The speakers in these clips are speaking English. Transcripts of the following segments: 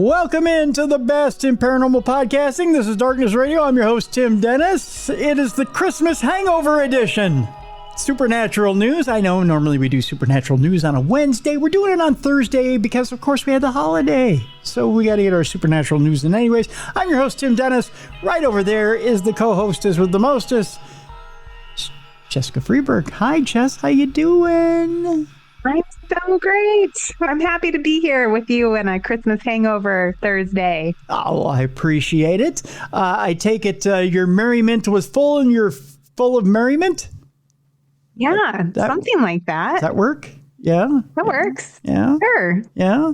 Welcome into the best in paranormal podcasting. This is Darkness Radio. I'm your host, Tim Dennis. It is the Christmas Hangover edition. Supernatural news. I know normally we do supernatural news on a Wednesday. We're doing it on Thursday because, of course, we had the holiday. So we got to get our supernatural news in anyways. I'm your host, Tim Dennis. Right over there is the co-hostess with the mostest, Jessica Freeburg. Hi, Jess. How you doing? I'm so great. I'm happy to be here with you on a Christmas hangover Thursday. Oh, I appreciate it. I take it your merriment was full and you're full of merriment? Yeah, something like that. Does that work? Yeah. That works. Yeah. Sure. Yeah.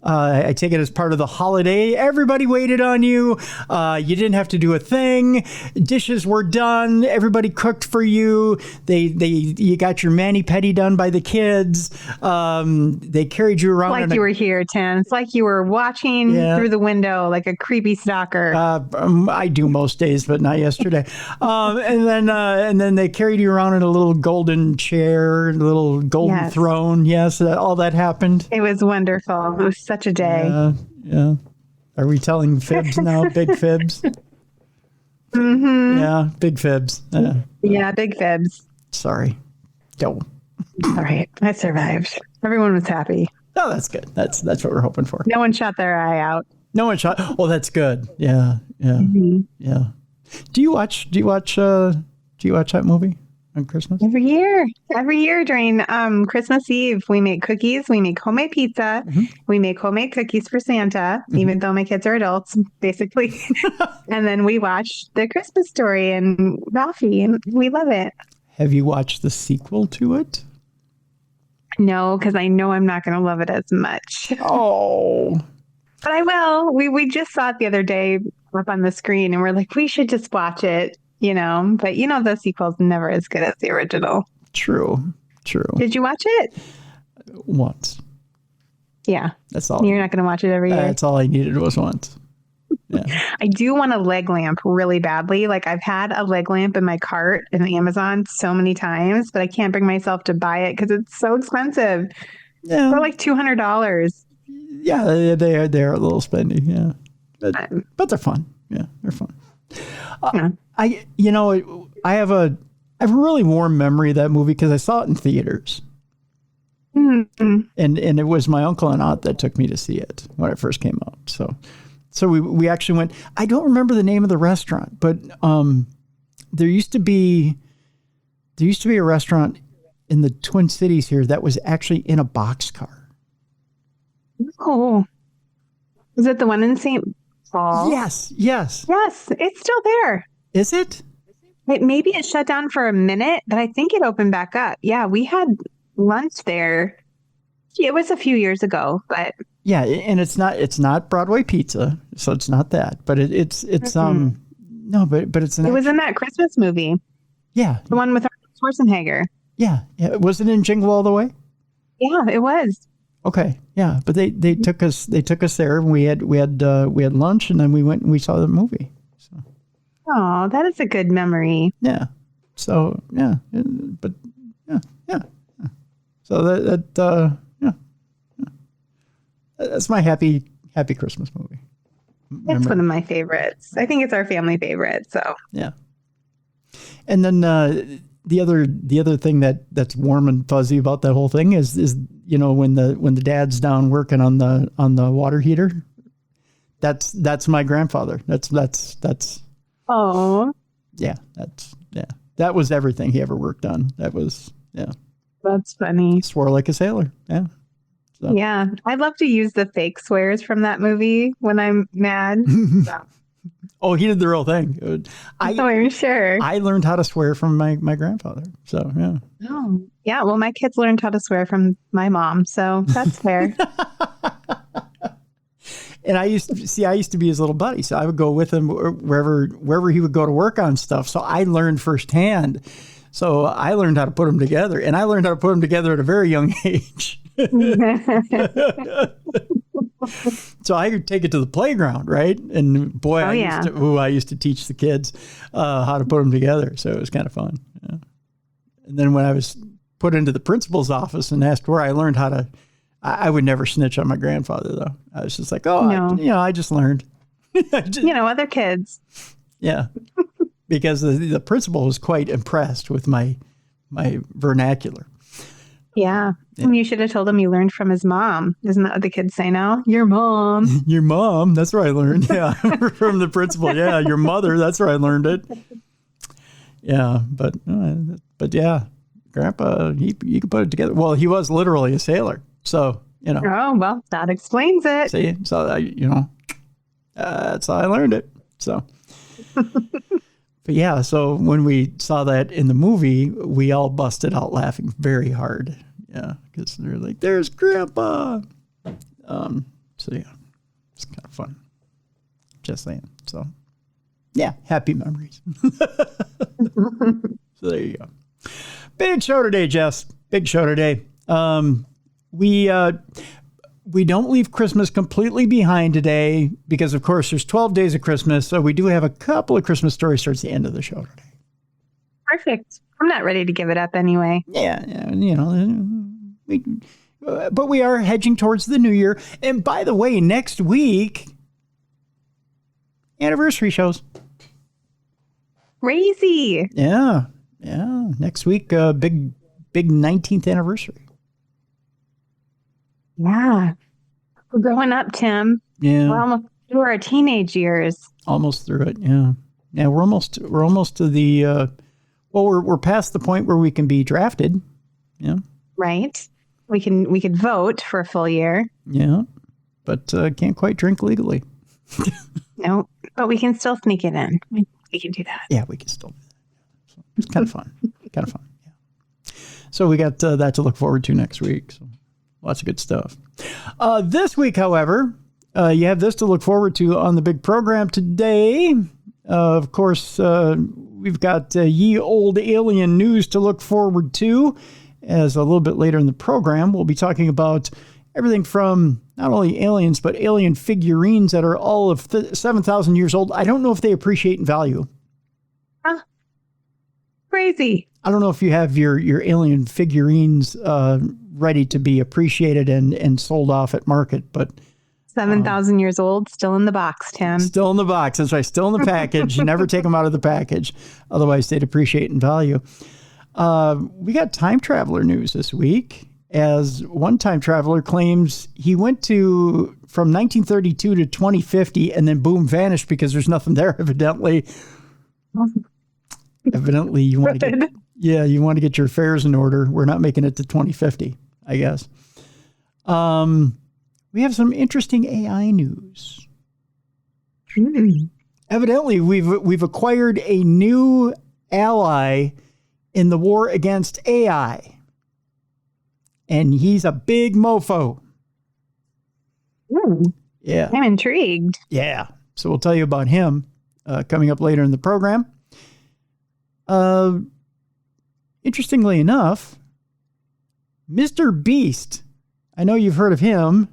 I take it as part of the holiday. Everybody waited on you. You didn't have to do a thing. Dishes were done. Everybody cooked for you. You got your mani-pedi done by the kids. They carried you around. Like you were here, Tim. It's like you were watching through the window like a creepy stalker. I do most days, but not yesterday. And then they carried you around in a little golden chair, a little golden throne. Yes, all that happened. It was wonderful. It was such a day. Yeah. Are we telling fibs now? Big fibs? Mm-hmm. Yeah, big fibs. Yeah, big fibs. Sorry. Go. All right. I survived. Everyone was happy. Oh, that's good. That's what we're hoping for. No one shot their eye out. No one shot. Oh, that's good. Yeah. Mm-hmm. Yeah. Do you watch that movie on Christmas? Every year during Christmas Eve, we make cookies. We make homemade pizza. Mm-hmm. We make homemade cookies for Santa, even though my kids are adults, basically. And then we watch The Christmas Story and Ralphie, and we love it. Have you watched the sequel to it? No, because I know I'm not going to love it as much. Oh. But I will. We just saw it the other day up on the screen, and we're like, we should just watch it. But the sequel's never as good as the original. True. Did you watch it? Once. Yeah. That's all. You're not going to watch it every year? That's all I needed was once. Yeah. I do want a leg lamp really badly. Like I've had a leg lamp in my cart in Amazon so many times, but I can't bring myself to buy it because it's so expensive. Yeah. They're like $200. Yeah, they're a little spendy. Yeah. But they're fun. Yeah, they're fun. I have a really warm memory of that movie because I saw it in theaters. Mm-hmm. And it was my uncle and aunt that took me to see it when it first came out. So we actually went. I don't remember the name of the restaurant, but there used to be a restaurant in the Twin Cities here that was actually in a boxcar. Oh, was it the one in St. Paul? Yes. It's still there. Is it? Maybe it shut down for a minute, but I think it opened back up. Yeah, we had lunch there. It was a few years ago, but yeah, and it's not Broadway pizza, so it's not that. But it's no, but it's it was in that Christmas movie. Yeah, the one with Schwarzenegger. Yeah. Was it in Jingle All the Way? Yeah, it was. Okay, yeah, but they took us there, and we had lunch, and then we went and we saw the movie. So. Oh, that is a good memory. Yeah. So yeah, but yeah. So that that's my happy Christmas movie. It's one of my favorites. I think it's our family favorite. So yeah. And then the other thing that's warm and fuzzy about that whole thing is when the dad's down working on the water heater, that's my grandfather. That's oh yeah, that was everything he ever worked on. That's funny. Swore like a sailor. Yeah. So. Yeah, I love to use the fake swears from that movie when I'm mad. So. Oh, he did the real thing. I'm sure. I learned how to swear from my grandfather. So, yeah. Oh, yeah. Well, my kids learned how to swear from my mom. So that's fair. And I used to be his little buddy. So I would go with him wherever he would go to work on stuff. So I learned firsthand. So I learned how to put them together. And I learned how to put them together at a very young age. So I could take it to the playground, right? And boy, I used to teach the kids how to put them together. So it was kind of fun. Yeah. And then when I was put into the principal's office and asked where I learned how to I would never snitch on my grandfather, though. I was just like, oh, No. I just learned. Other kids. Yeah. Because the principal was quite impressed with my vernacular. Yeah. And you should have told him you learned from his mom. Isn't that what the kids say now? Your mom. Your mom. That's where I learned. Yeah. From the principal. Yeah. Your mother. That's where I learned it. Yeah. But yeah, Grandpa, he could put it together. Well, he was literally a sailor. So, Oh, well, that explains it. See? So, that's how I learned it. So. But yeah, so when we saw that in the movie, we all busted out laughing very hard. Yeah, because they're like, "There's Grandpa." So yeah, it's kind of fun. Just saying. So yeah, happy memories. So there you go. Big show today, Jess. Big show today. We don't leave Christmas completely behind today because, of course, there's 12 days of Christmas. So we do have a couple of Christmas stories towards the end of the show today. Perfect. I'm not ready to give it up anyway. Yeah, but we are hedging towards the new year. And by the way, next week, anniversary shows. Crazy. Yeah. Next week, big 19th anniversary. Yeah. We're growing up, Tim. Yeah. We're almost through our teenage years. Almost through it. Yeah. Yeah. We're almost to the, we're past the point where we can be drafted. Yeah. Right. We could vote for a full year. Yeah. But can't quite drink legally. No, but we can still sneak it in. We can do that. Yeah, we can still do that. So it's kind of fun. Yeah. So we got that to look forward to next week. So lots of good stuff. This week, however, you have this to look forward to on the big program today. Of course, we've got ye old alien news to look forward to. As a little bit later in the program, we'll be talking about everything from not only aliens, but alien figurines that are all of 7,000 years old. I don't know if they appreciate in value. Crazy. I don't know if you have your alien figurines ready to be appreciated and sold off at market, but 7,000 years old, still in the box, Tim. Still in the box. That's right. Still in the package. You never take them out of the package. Otherwise, they'd appreciate in value. We got time traveler news this week, as one time traveler claims he went from 1932 to 2050 and then boom, vanished because there's nothing there, evidently. Evidently, you want to get your affairs in order. We're not making it to 2050, I guess. We have some interesting AI news. Evidently, we've acquired a new ally in the war against AI. And he's a big mofo. Yeah. I'm intrigued. Yeah. So we'll tell you about him coming up later in the program. Interestingly enough, Mr.Beast, I know you've heard of him,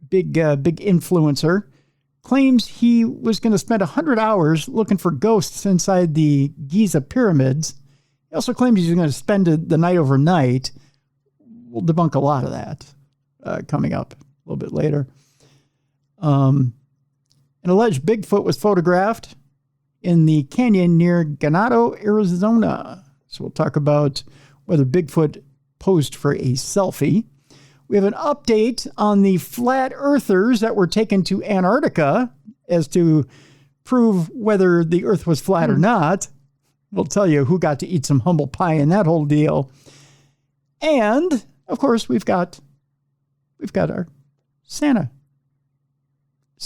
big influencer, claims he was going to spend 100 hours looking for ghosts inside the Giza pyramids. He also claims he's going to spend the night overnight. We'll debunk a lot of that coming up a little bit later. An alleged Bigfoot was photographed in the canyon near Ganado, Arizona. So we'll talk about whether Bigfoot posed for a selfie. We have an update on the flat earthers that were taken to Antarctica as to prove whether the earth was flat or not. We'll tell you who got to eat some humble pie in that whole deal. And, of course, we've got our Santa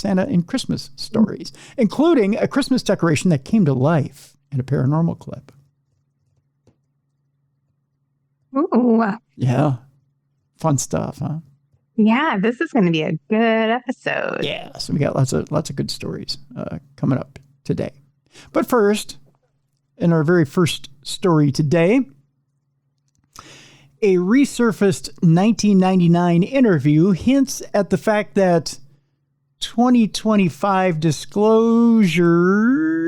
and Christmas stories, including a Christmas decoration that came to life in a paranormal clip. Ooh. Yeah. Fun stuff, huh? Yeah, this is going to be a good episode. Yeah, so we got lots of good stories coming up today. But first, in our very first story today, a resurfaced 1999 interview hints at the fact that 2025 disclosure,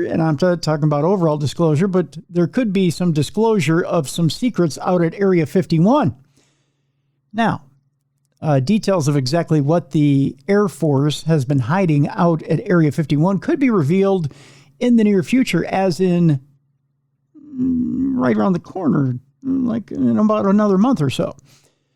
and I'm talking about overall disclosure, but there could be some disclosure of some secrets out at Area 51. Now, Details of exactly what the Air Force has been hiding out at Area 51 could be revealed in the near future, as in right around the corner, like in about another month or so.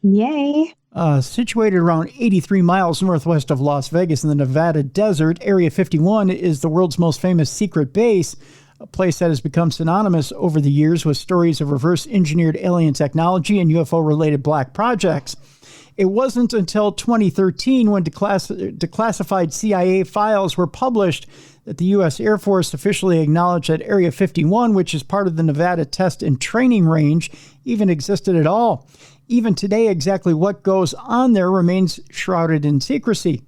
Yay. Situated around 83 miles northwest of Las Vegas in the Nevada desert, Area 51 is the world's most famous secret base, a place that has become synonymous over the years with stories of reverse-engineered alien technology and UFO-related black projects. It wasn't until 2013, when declassified CIA files were published, that the U.S. Air Force officially acknowledged that Area 51, which is part of the Nevada Test and Training Range, even existed at all. Even today, exactly what goes on there remains shrouded in secrecy.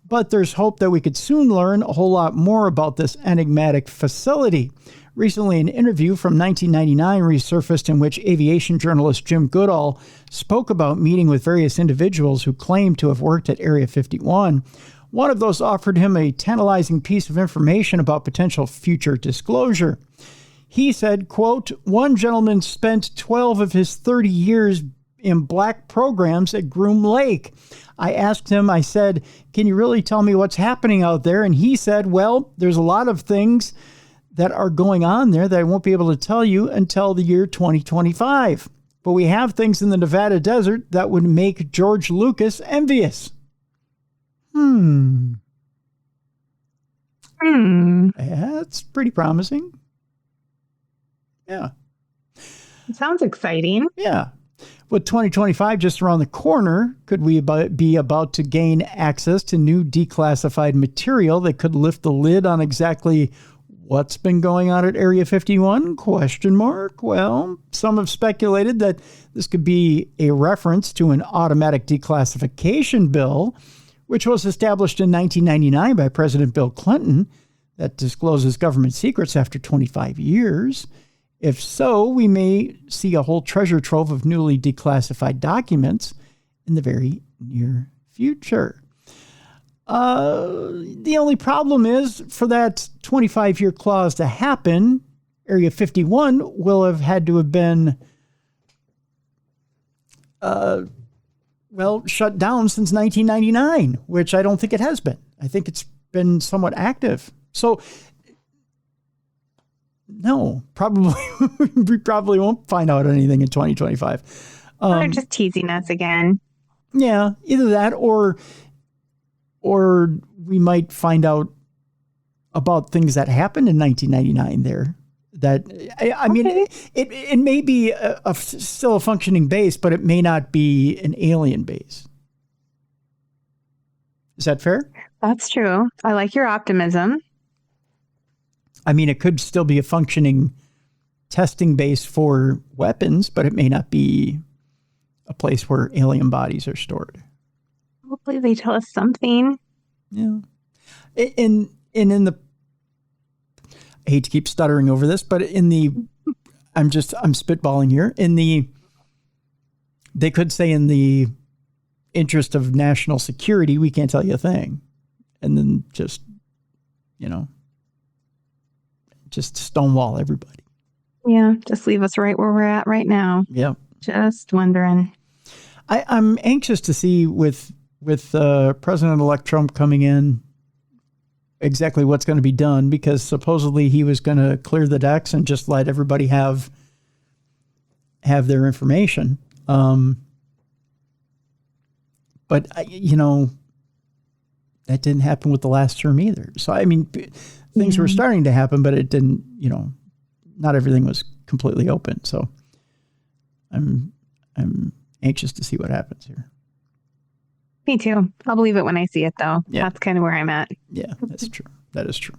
But there's hope that we could soon learn a whole lot more about this enigmatic facility. Recently, an interview from 1999 resurfaced in which aviation journalist Jim Goodall spoke about meeting with various individuals who claimed to have worked at Area 51. One of those offered him a tantalizing piece of information about potential future disclosure. He said, quote, "One gentleman spent 12 of his 30 years in black programs at Groom Lake. I asked him, I said, can you really tell me what's happening out there? And he said, well, there's a lot of things that are going on there that I won't be able to tell you until the year 2025. But we have things in the Nevada desert that would make George Lucas envious." That's pretty promising. Yeah. It sounds exciting. Yeah. With 2025 just around the corner, could we be about to gain access to new declassified material that could lift the lid on exactly what's been going on at Area 51? Question mark. Well, some have speculated that this could be a reference to an automatic declassification bill, which was established in 1999 by President Bill Clinton, that discloses government secrets after 25 years. If so, we may see a whole treasure trove of newly declassified documents in the very near future. The only problem is, for that 25-year clause to happen, Area 51 will have had to have been, shut down since 1999, which I don't think it has been. I think it's been somewhat active. So, no, probably we probably won't find out anything in 2025. They're just teasing us again. Yeah, either that or we might find out about things that happened in 1999 there. That I mean, it may be still a functioning base, but it may not be an alien base. Is that fair? That's true. I like your optimism. I mean, it could still be a functioning testing base for weapons, but it may not be a place where alien bodies are stored. Hopefully they tell us something. Yeah. In the, I hate to keep stuttering over this, but I'm spitballing here. They could say in the interest of national security, we can't tell you a thing. And then just stonewall everybody. Yeah, just leave us right where we're at right now. Yeah. Just wondering. I'm anxious to see with President-elect Trump coming in exactly what's going to be done, because supposedly he was going to clear the decks and just let everybody have their information. But that didn't happen with the last term either. So, I mean, things were starting to happen, but it didn't, not everything was completely open. So I'm anxious to see what happens here. Me too. I'll believe it when I see it, though. Yeah. That's kind of where I'm at. Yeah, that's true. That is true.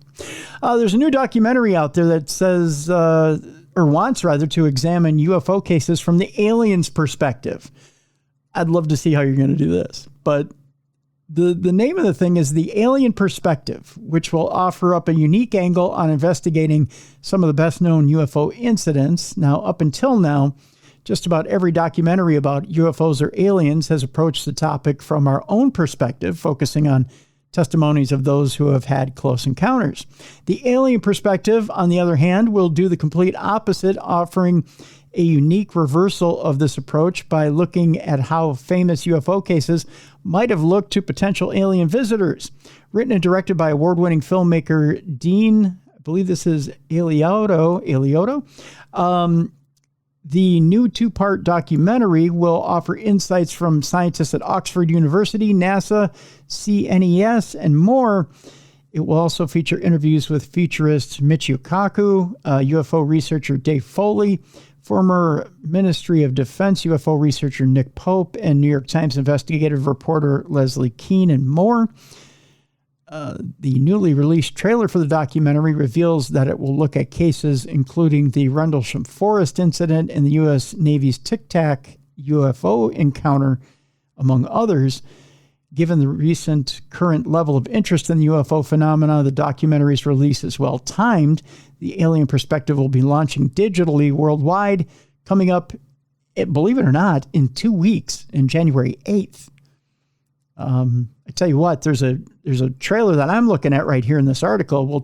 There's a new documentary out there that says, or wants rather, to examine UFO cases from the aliens' perspective. I'd love to see how you're going to do this. But the name of the thing is The Alien Perspective, which will offer up a unique angle on investigating some of the best-known UFO incidents. Now, up until now, just about every documentary about UFOs or aliens has approached the topic from our own perspective, focusing on testimonies of those who have had close encounters. The alien perspective, on the other hand, will do the complete opposite, offering a unique reversal of this approach by looking at how famous UFO cases might have looked to potential alien visitors. Written and directed by award-winning filmmaker Dean, I believe this is Elioto. The new 2-part documentary will offer insights from scientists at Oxford University, NASA, CNES, and more. It will also feature interviews with futurist Michio Kaku, UFO researcher Dave Foley, former Ministry of Defense UFO researcher Nick Pope, and New York Times investigative reporter Leslie Keane, and more. The newly released trailer for the documentary reveals that it will look at cases including the Rendlesham Forest incident and the U.S. Navy's Tic Tac UFO encounter, among others. Given the recent current level of interest in the UFO phenomena, the documentary's release is well timed. The Alien Perspective will be launching digitally worldwide, coming up, believe it or not, in 2 weeks, in January 8th. I tell you what, there's a trailer that I'm looking at right here in this article. We'll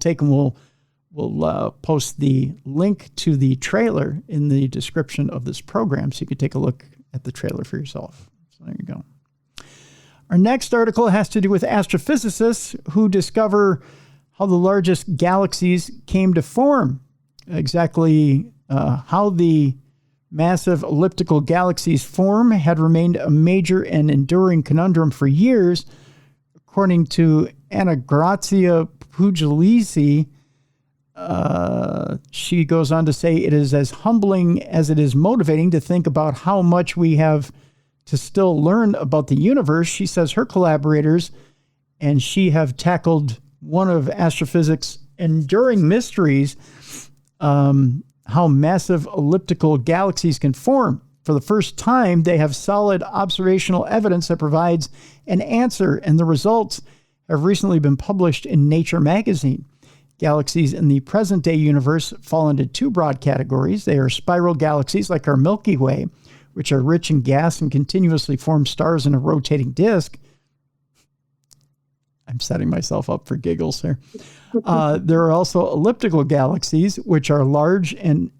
post the link to the trailer in the description of this program, so you can take a look at the trailer for yourself. So there you go. Our next article has to do with astrophysicists who discover how the largest galaxies came to form. Exactly how the massive elliptical galaxies form had remained a major and enduring conundrum for years. According to Anna Grazia Puglisi, she goes on to say, it is as humbling as it is motivating to think about how much we have to still learn about the universe. She says her collaborators and she have tackled one of astrophysics' enduring mysteries, how massive elliptical galaxies can form. For the first time, they have solid observational evidence that provides an answer, and the results have recently been published in Nature magazine. Galaxies in the present-day universe fall into 2 broad categories. They are spiral galaxies like our Milky Way, which are rich in gas and continuously form stars in a rotating disk. I'm setting myself up for giggles here. There are also elliptical galaxies, which are large and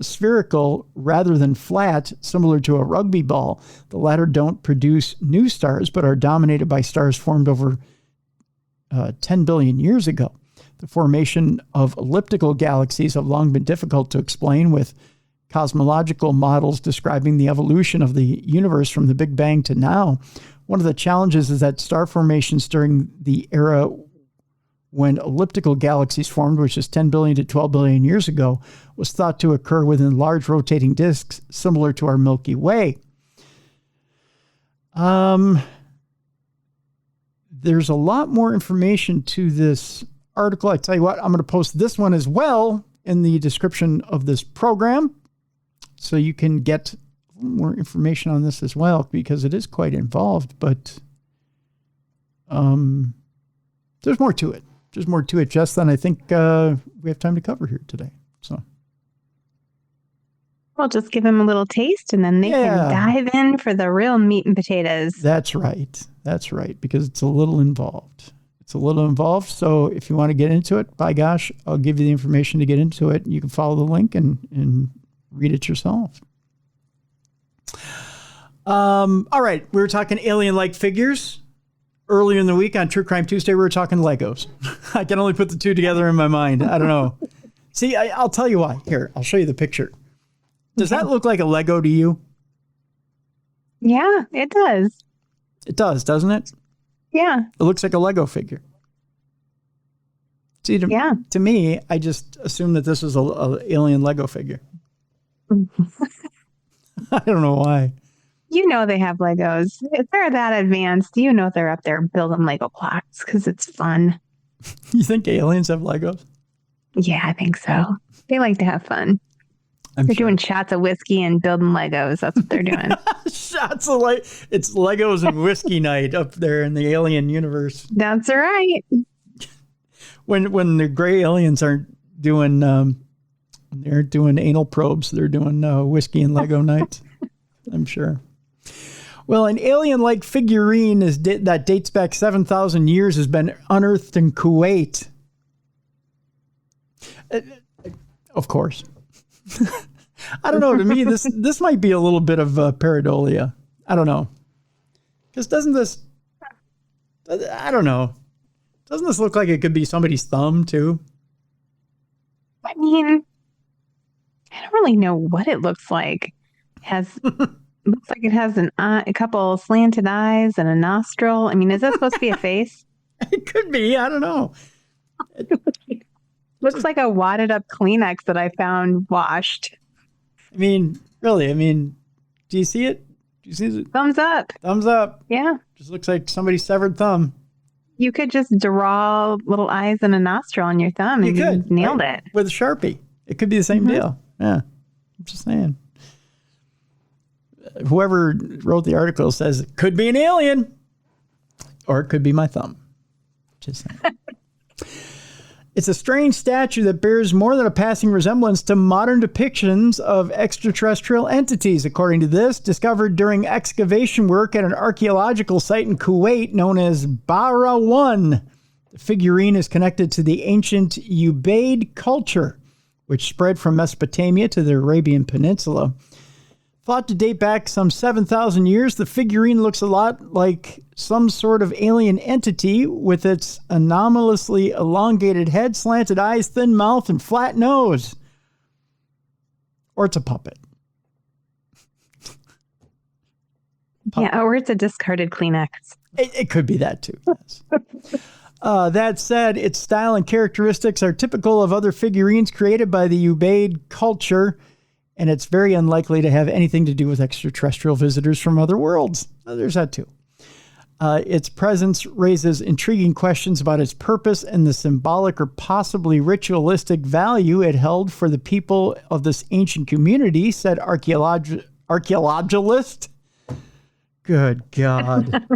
spherical rather than flat, similar to a rugby ball. The latter don't produce new stars, but are dominated by stars formed over 10 billion years ago. The formation of elliptical galaxies have long been difficult to explain, with cosmological models describing the evolution of the universe from the Big Bang to now. One of the challenges is that star formations during the era when elliptical galaxies formed, which is 10 billion to 12 billion years ago, was thought to occur within large rotating disks similar to our Milky Way. There's a lot more information to this article. I tell you what, I'm going to post this one as well in the description of this program, so you can get more information on this as well, because it is quite involved, but there's more to it. There's more to it, Jess, than I think we have time to cover here today. So I'll just give them a little taste, and then they can dive in for the real meat and potatoes. That's right. That's right, because it's a little involved. So if you want to get into it, by gosh, I'll give you the information to get into it. You can follow the link and read it yourself. All right. We were talking alien-like figures. Earlier in the week on True Crime Tuesday, we were talking Legos. I can only put the two together in my mind. I don't know. See, I'll tell you why. Here, I'll show you the picture. Does that look like a Lego to you? Yeah, it does. It does, doesn't it? Yeah. It looks like a Lego figure. See, to me, I just assume that this is a alien Lego figure. I don't know why. You know they have Legos. If they're that advanced, you know they're up there building Lego blocks because it's fun. You think aliens have Legos? Yeah, I think so. They like to have fun. They're doing shots of whiskey and building Legos. That's what they're doing. Shots of it's Legos and whiskey night up there in the alien universe. That's right. When the gray aliens aren't doing they're doing anal probes, they're doing whiskey and Lego nights. I'm sure. Well, an alien-like figurine that dates back 7,000 years has been unearthed in Kuwait. Of course. I don't know. To me, this might be a little bit of pareidolia. I don't know. Because doesn't this... I don't know. Doesn't this look like it could be somebody's thumb, too? I mean, I don't really know what it looks like. Looks like it has a couple slanted eyes and a nostril. I mean, is that supposed to be a face? It could be. I don't know. Looks like a wadded up Kleenex that I found washed. I mean, really, do you see it? Do you see it? Thumbs up. Thumbs up. Yeah. Just looks like somebody's severed thumb. You could just draw little eyes and a nostril on your thumb and you nailed it. With a Sharpie. It could be the same deal. Yeah. I'm just saying. Whoever wrote the article says it could be an alien or it could be my thumb. Just saying. It's a strange statue that bears more than a passing resemblance to modern depictions of extraterrestrial entities. According to this, discovered during excavation work at an archaeological site in Kuwait known as Bara 1. The figurine is connected to the ancient Ubaid culture, which spread from Mesopotamia to the Arabian Peninsula. Thought to date back some 7,000 years, the figurine looks a lot like some sort of alien entity with its anomalously elongated head, slanted eyes, thin mouth, and flat nose. Or it's a puppet. Yeah, or it's a discarded Kleenex. It could be that too. Yes. That said, its style and characteristics are typical of other figurines created by the Ubaid culture, and it's very unlikely to have anything to do with extraterrestrial visitors from other worlds. There's that too. Its presence raises intriguing questions about its purpose and the symbolic or possibly ritualistic value it held for the people of this ancient community, said archaeologist. Good God.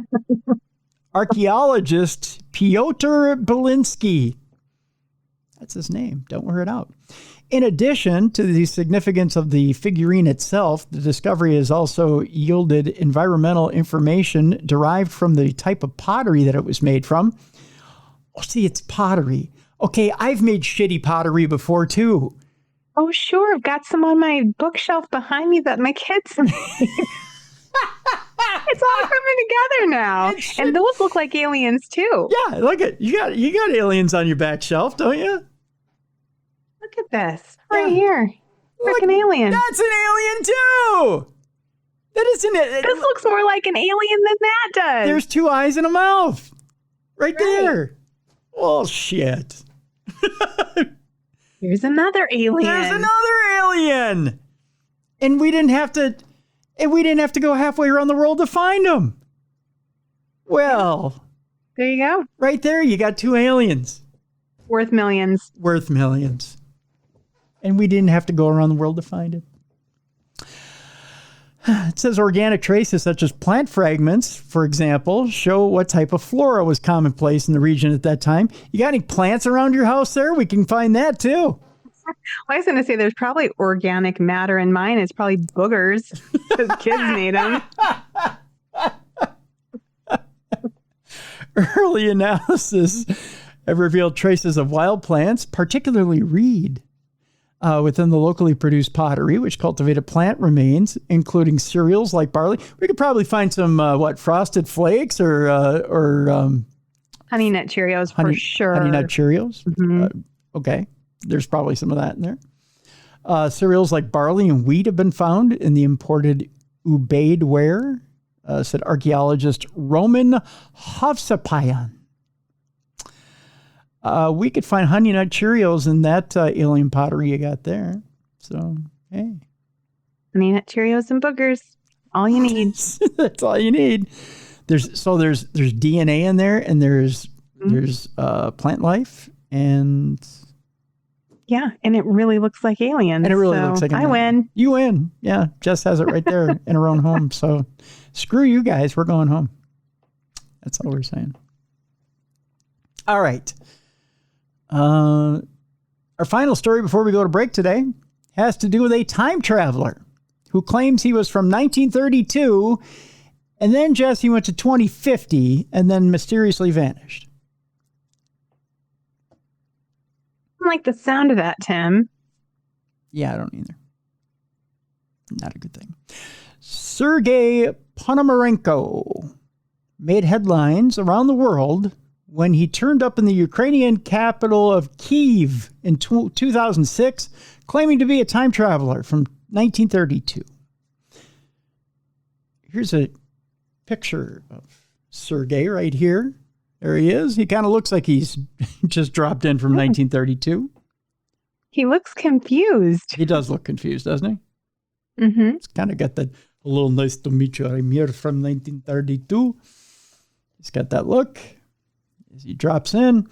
Archaeologist Piotr Belinsky. That's his name. Don't wear it out. In addition to the significance of the figurine itself, the discovery has also yielded environmental information derived from the type of pottery that it was made from. Oh, see, it's pottery. Okay, I've made shitty pottery before, too. Oh, sure. I've got some on my bookshelf behind me that my kids made. It's all coming together now. And those look like aliens, too. Yeah, look at you got aliens on your back shelf, don't you? Look at this. Right here. Freaking alien. That's an alien too. That isn't it. This looks more like an alien than that does. There's two eyes and a mouth. Right there. Oh shit. Here's another alien. There's another alien. And we didn't have to go halfway around the world to find them. Well, there you go. Right there, you got two aliens. Worth millions. And we didn't have to go around the world to find it. It says organic traces such as plant fragments, for example, show what type of flora was commonplace in the region at that time. You got any plants around your house there? We can find that too. Well, I was going to say there's probably organic matter in mine. It's probably boogers because kids made them. Early analysis have revealed traces of wild plants, particularly reed, within the locally produced pottery, which cultivated plant remains, including cereals like barley. We could probably find some, Frosted Flakes or Honey Nut Cheerios for sure. Honey Nut Cheerios. Mm-hmm. Okay. There's probably some of that in there. Cereals like barley and wheat have been found in the imported Ubaid ware, said archaeologist Roman Hovsapayan. We could find Honey Nut Cheerios in that alien pottery you got there. So, hey. Honey Nut Cheerios and boogers. All you need. That's all you need. There's DNA in there, and there's plant life, and yeah, and it really looks like aliens. And it really looks like an alien. I win. You win. Yeah, Jess has it right there in her own home. So screw you guys. We're going home. That's all we're saying. All right. Our final story before we go to break today has to do with a time traveler who claims he was from 1932 And then Jesse went to 2050 and then mysteriously vanished. I don't like the sound of that, Tim. Yeah, I don't either. Not a good thing. Sergei Ponomarenko made headlines around the world when he turned up in the Ukrainian capital of Kyiv in 2006, claiming to be a time traveler from 1932. Here's a picture of Sergei right here. There he is. He kind of looks like he's just dropped in from 1932. He looks confused. He does look confused, doesn't he? Mm-hmm. It's kind of got that, hello, nice to meet you. I'm here from 1932. He's got that look as he drops in.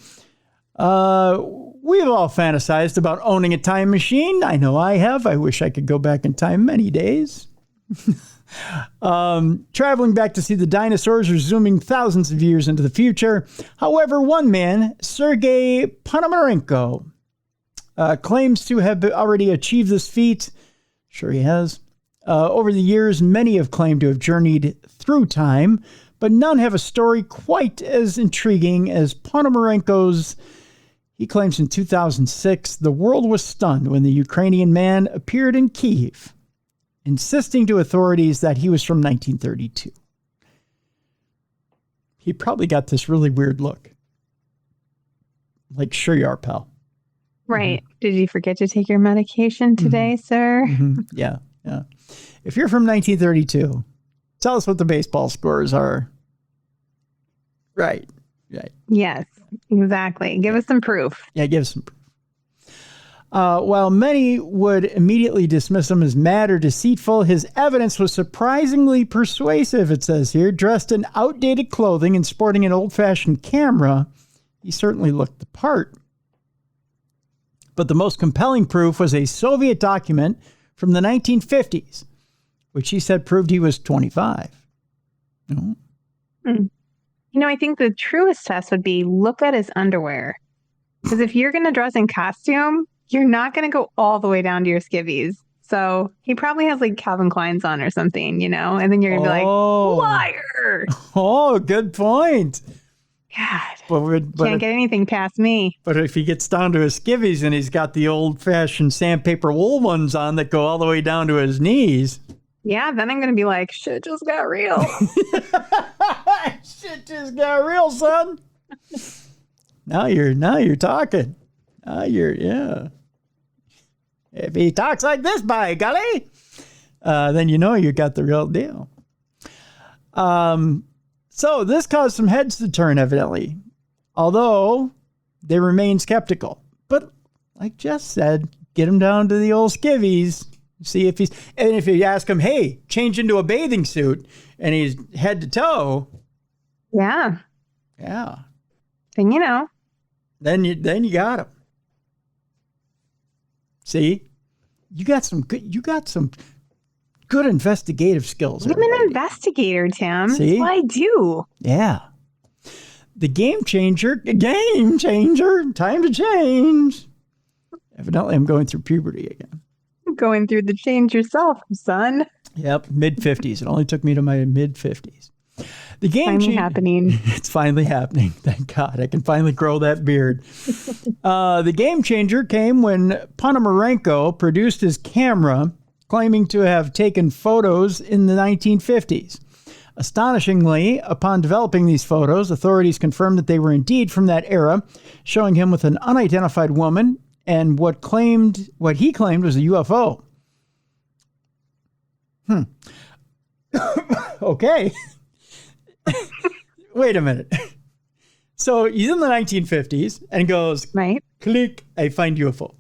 We've all fantasized about owning a time machine. I know I have. I wish I could go back in time many days. Traveling back to see the dinosaurs or zooming thousands of years into the future. However, one man, Sergei Ponomarenko, claims to have already achieved this feat. Sure he has. Over the years, many have claimed to have journeyed through time, but none have a story quite as intriguing as Ponomarenko's. He claims in 2006, the world was stunned when the Ukrainian man appeared in Kyiv, insisting to authorities that he was from 1932. He probably got this really weird look. Like, sure you are, pal. Right. Mm-hmm. Did you forget to take your medication today, sir? Mm-hmm. Yeah. If you're from 1932, tell us what the baseball scores are. Right. Yes, exactly. Give us some proof. Yeah, give us some proof. While many would immediately dismiss him as mad or deceitful, his evidence was surprisingly persuasive, it says here. Dressed in outdated clothing and sporting an old-fashioned camera, he certainly looked the part. But the most compelling proof was a Soviet document from the 1950s, which he said proved he was 25. No. I think the truest test would be look at his underwear. Because if you're going to dress in costume, you're not going to go all the way down to your skivvies. So he probably has like Calvin Klein's on or something, and then you're going to be like, liar. Oh, good point. God, but can't get anything past me. But if he gets down to his skivvies and he's got the old-fashioned sandpaper wool ones on that go all the way down to his knees. Yeah, then I'm going to be like, shit just got real. Shit just got real, son. Now you're talking. Yeah. If he talks like this, by golly, then you got the real deal. So this caused some heads to turn, evidently, although they remain skeptical. But like Jess said, get him down to the old skivvies, see if if you ask him, hey, change into a bathing suit, and he's head to toe. Yeah. Then Then you got him. See, you got some good investigative skills. I'm an investigator, Tim. See? That's what I do. Yeah. The game changer, time to change. Evidently, I'm going through puberty again. Going through the change yourself, son. Yep, mid-50s. It only took me to my mid-50s. The game finally happening. It's finally happening. Thank God. I can finally grow that beard. The game changer came when Ponomarenko produced his camera, claiming to have taken photos in the 1950s. Astonishingly, upon developing these photos, authorities confirmed that they were indeed from that era, showing him with an unidentified woman and what he claimed was a UFO. Okay. Wait a minute. So he's in the 1950s and goes, right. Click, I find UFO.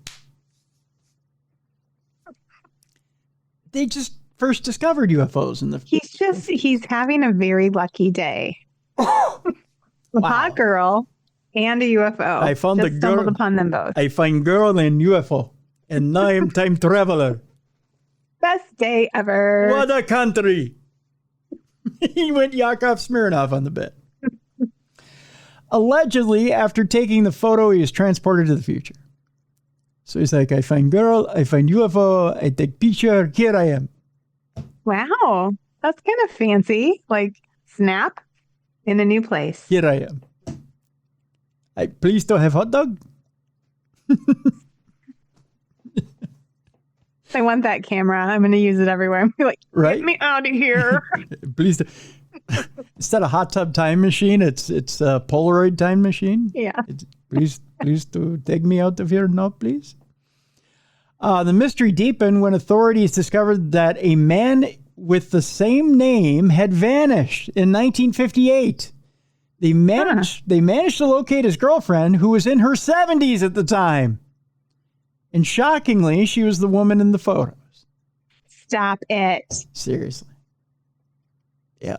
They just first discovered UFOs in the... He's having a very lucky day. A hot girl and a UFO. I found just stumbled upon them both. I find girl and UFO, and now I'm time traveler. Best day ever. What a country. He went Yakov Smirnoff on the bed. Allegedly, after taking the photo, he was transported to the future. So he's like, I find girl, I find UFO, I take picture, here I am. Wow. That's kind of fancy. Like, snap in a new place. Here I am. Please don't have hot dog. I want that camera. I'm going to use it everywhere. I'm like, right? Get me out of here. Please. Instead of hot tub time machine, it's a Polaroid time machine. Yeah. Please to take me out of here now, please. The mystery deepened when authorities discovered that a man with the same name had vanished in 1958. They managed to locate his girlfriend, who was in her 70s at the time. And shockingly, she was the woman in the photos. Stop it. Seriously. Yeah.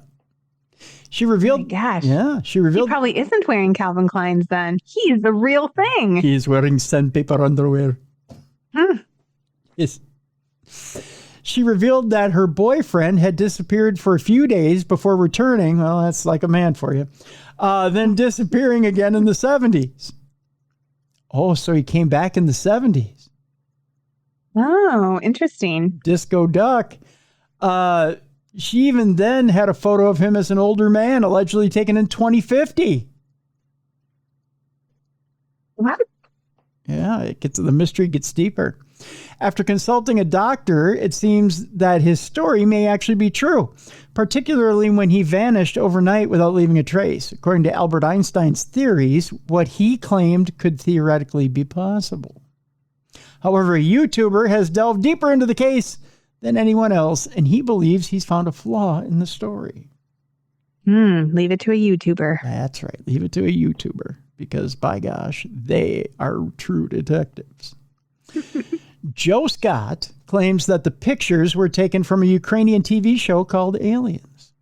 She revealed. Oh my gosh. Yeah, she revealed. He probably isn't wearing Calvin Klein's then. He's the real thing. He's wearing sandpaper underwear. Yes. She revealed that her boyfriend had disappeared for a few days before returning. Well, that's like a man for you. Then disappearing again in the 70s. Oh, so he came back in the 70s. Oh, interesting. Disco Duck. She even then had a photo of him as an older man, allegedly taken in 2050. What? Yeah, the mystery gets deeper. After consulting a doctor, it seems that his story may actually be true, particularly when he vanished overnight without leaving a trace. According to Albert Einstein's theories, what he claimed could theoretically be possible. However, a YouTuber has delved deeper into the case than anyone else, and he believes he's found a flaw in the story. Leave it to a YouTuber. That's right. Leave it to a YouTuber, because by gosh, they are true detectives. Joe Scott claims that the pictures were taken from a Ukrainian TV show called Aliens,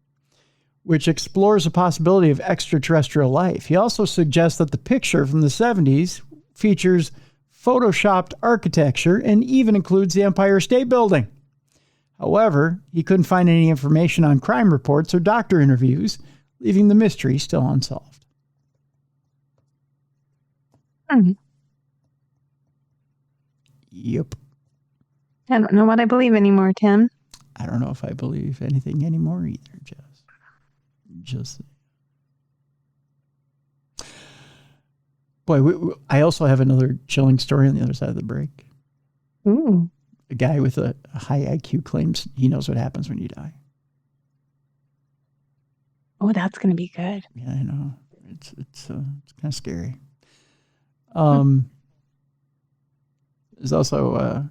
which explores the possibility of extraterrestrial life. He also suggests that the picture from the 70s features photoshopped architecture and even includes the Empire State Building. However, he couldn't find any information on crime reports or doctor interviews, leaving the mystery still unsolved. Yep. I don't know what I believe anymore, Tim. I don't know if I believe anything anymore either, Jess. Just. Boy, I also have another chilling story on the other side of the break. Ooh. A guy with a high IQ claims he knows what happens when you die. Oh, that's going to be good. Yeah, I know. It's kind of scary. There's also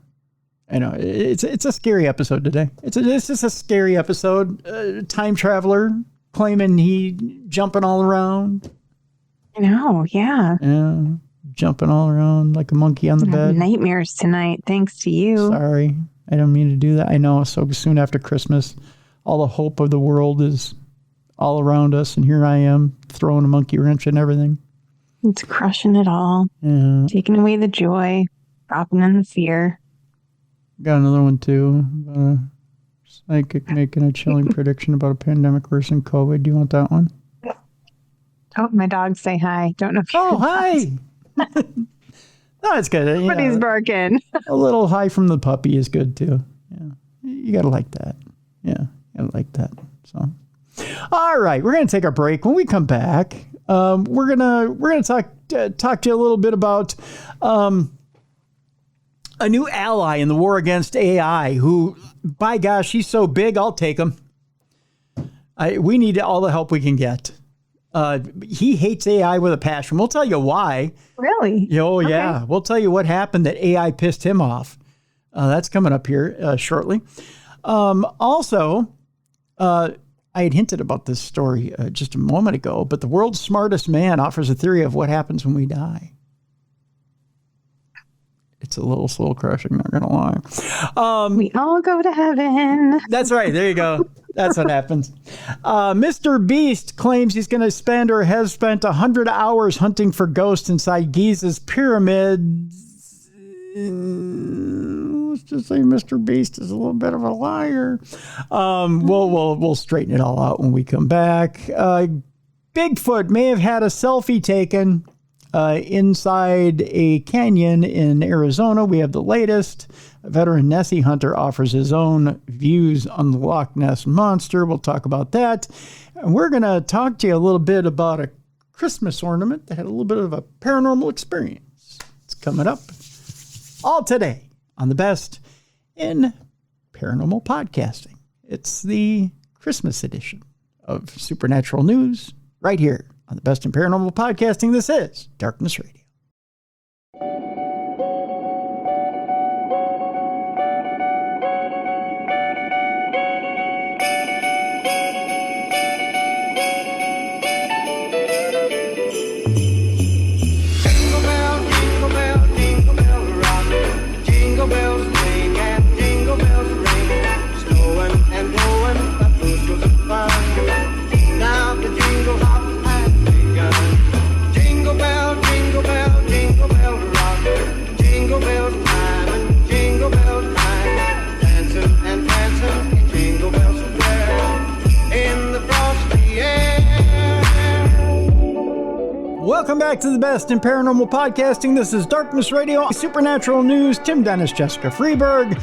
I know it's a scary episode today. It's just a scary episode. Time traveler claiming he jumping all around. I know, yeah. Yeah, jumping all around like a monkey on the bed. Nightmares tonight, thanks to you. Sorry, I don't mean to do that. I know. So soon after Christmas, all the hope of the world is all around us, and here I am throwing a monkey wrench and everything. It's crushing it all. Yeah. Taking away the joy, dropping in the fear. Got another one too. Psychic making a chilling prediction about a pandemic worse than COVID. Do you want that one? Oh, my dogs say hi. Don't know if Oh, hi. No, it's good. Somebody's barking. A little hi from the puppy is good too. Yeah, you gotta like that. Yeah, you gotta like that. So, all right, we're gonna take our break. When we come back, we're gonna talk to you a little bit about a new ally in the war against AI. Who, by gosh, he's so big, I'll take him. We need all the help we can get. He hates AI with a passion. We'll tell you why. Really? Oh, yeah. Okay. We'll tell you what happened that AI pissed him off. That's coming up here shortly. Also, I had hinted about this story just a moment ago, but the world's smartest man offers a theory of what happens when we die. It's a little soul crushing, not going to lie. We all go to heaven. That's right. There you go. That's what happens. Mr.Beast claims he's going to spend or has spent 100 hours hunting for ghosts inside Giza's pyramid. Let's just say Mr.Beast is a little bit of a liar. We'll straighten it all out when we come back. Bigfoot may have had a selfie taken Inside a canyon in Arizona, we have the latest. A veteran Nessie hunter offers his own views on the Loch Ness Monster. We'll talk about that. And we're going to talk to you a little bit about a Christmas ornament that had a little bit of a paranormal experience. It's coming up all today on the best in paranormal podcasting. It's the Christmas edition of Supernatural News right here on the best in paranormal podcasting. This is Darkness Radio. Welcome back to the best in paranormal podcasting. This is Darkness Radio, Supernatural News. Tim Dennis, Jessica Freeburg.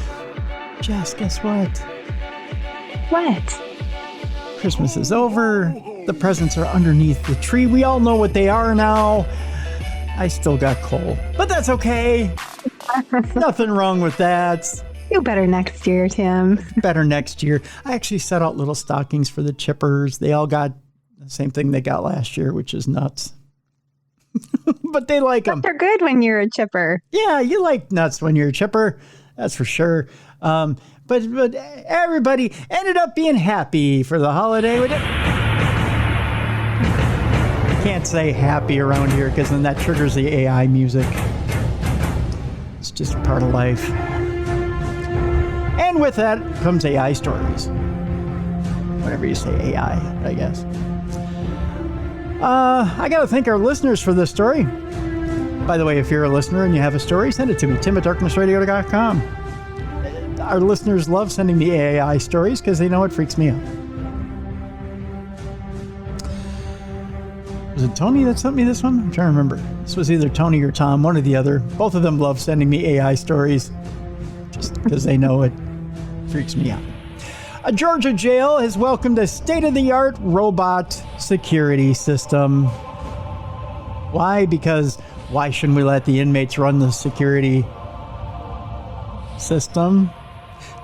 Jess, guess what? What? Christmas is over. The presents are underneath the tree. We all know what they are now. I still got coal, but that's okay. Nothing wrong with that. Do better next year, Tim. Better next year. I actually set out little stockings for the chippers. They all got the same thing they got last year, which is nuts. But they like them. They're good when you're a chipper. Yeah, you like nuts when you're a chipper. That's for sure. But everybody ended up being happy for the holiday. Can't say happy around here because then that triggers the AI music. It's just part of life. And with that comes AI stories. Whenever you say AI, I guess. I got to thank our listeners for this story. By the way, if you're a listener and you have a story, send it to me, tim@darknessradio.com. Our listeners love sending me AI stories because they know it freaks me out. Was it Tony that sent me this one? I'm trying to remember. This was either Tony or Tom, one or the other. Both of them love sending me AI stories just because they know it freaks me out. A Georgia jail has welcomed a state-of-the-art robot security system. Why? Because why shouldn't we let the inmates run the security system?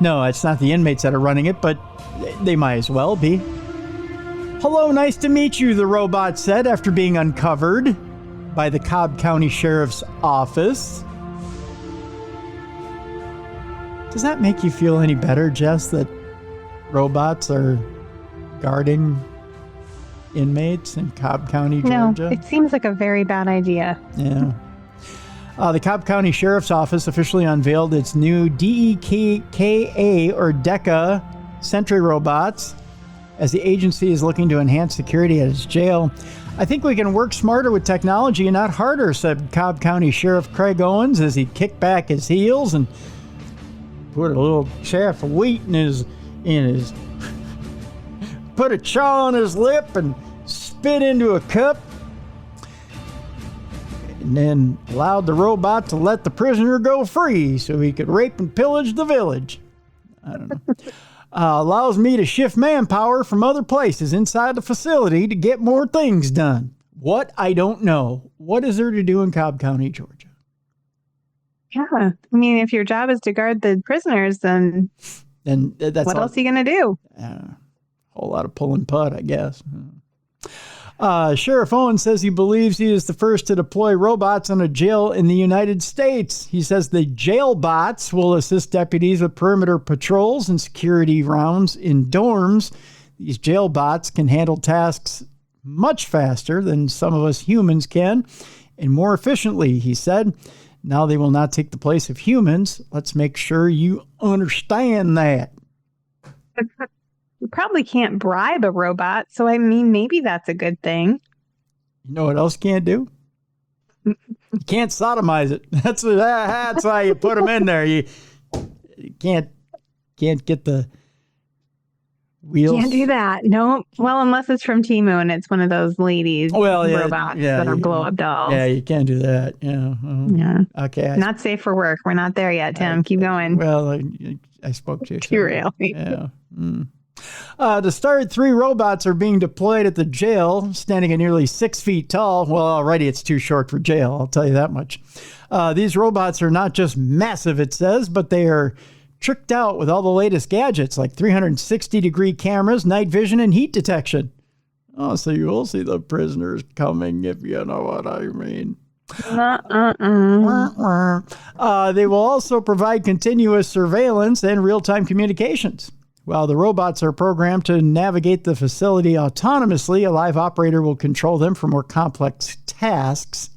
No, it's not the inmates that are running it, but they might as well be. Hello, nice to meet you, the robot said after being uncovered by the Cobb County Sheriff's Office. Does that make you feel any better, Jess, that robots are guarding inmates in Cobb County, Georgia? No, it seems like a very bad idea. Yeah. The Cobb County Sheriff's Office officially unveiled its new DEKA or DECA sentry robots as the agency is looking to enhance security at its jail. I think we can work smarter with technology and not harder, said Cobb County Sheriff Craig Owens as he kicked back his heels and put a little chaff of wheat in his put a chaw on his lip and spit into a cup, and then allowed the robot to let the prisoner go free so he could rape and pillage the village. I don't know. Allows me to shift manpower from other places inside the facility to get more things done. What? I don't know. What is there to do in Cobb County, Georgia? Yeah. I mean, if your job is to guard the prisoners, then that's what else are you going to do? A whole lot of pulling putt, I guess. Sheriff Owen says he believes he is the first to deploy robots on a jail in the United States. He says the jail bots will assist deputies with perimeter patrols and security rounds in dorms. These jail bots can handle tasks much faster than some of us humans can and more efficiently, he said. Now they will not take the place of humans. Let's make sure you understand that. You probably can't bribe a robot, so I mean, maybe that's a good thing. You know what else you can't do? You can't sodomize it. That's how you put them in there. You can't get the wheels. Can't do that. No. Well, unless it's from Temu and it's one of those ladies robots that are blow-up dolls. Yeah, you can't do that. Yeah. Okay. Not safe for work. We're not there yet, Tim. Keep going. Well, I spoke to you. Really? Yeah. To start, 3 robots are being deployed at the jail, standing at nearly 6 feet tall. Well, already it's too short for jail, I'll tell you that much. These robots are not just massive, it says, but they are tricked out with all the latest gadgets like 360-degree cameras, night vision, and heat detection. Oh, so you will see the prisoners coming, if you know what I mean. They will also provide continuous surveillance and real-time communications. While the robots are programmed to navigate the facility autonomously, a live operator will control them for more complex tasks.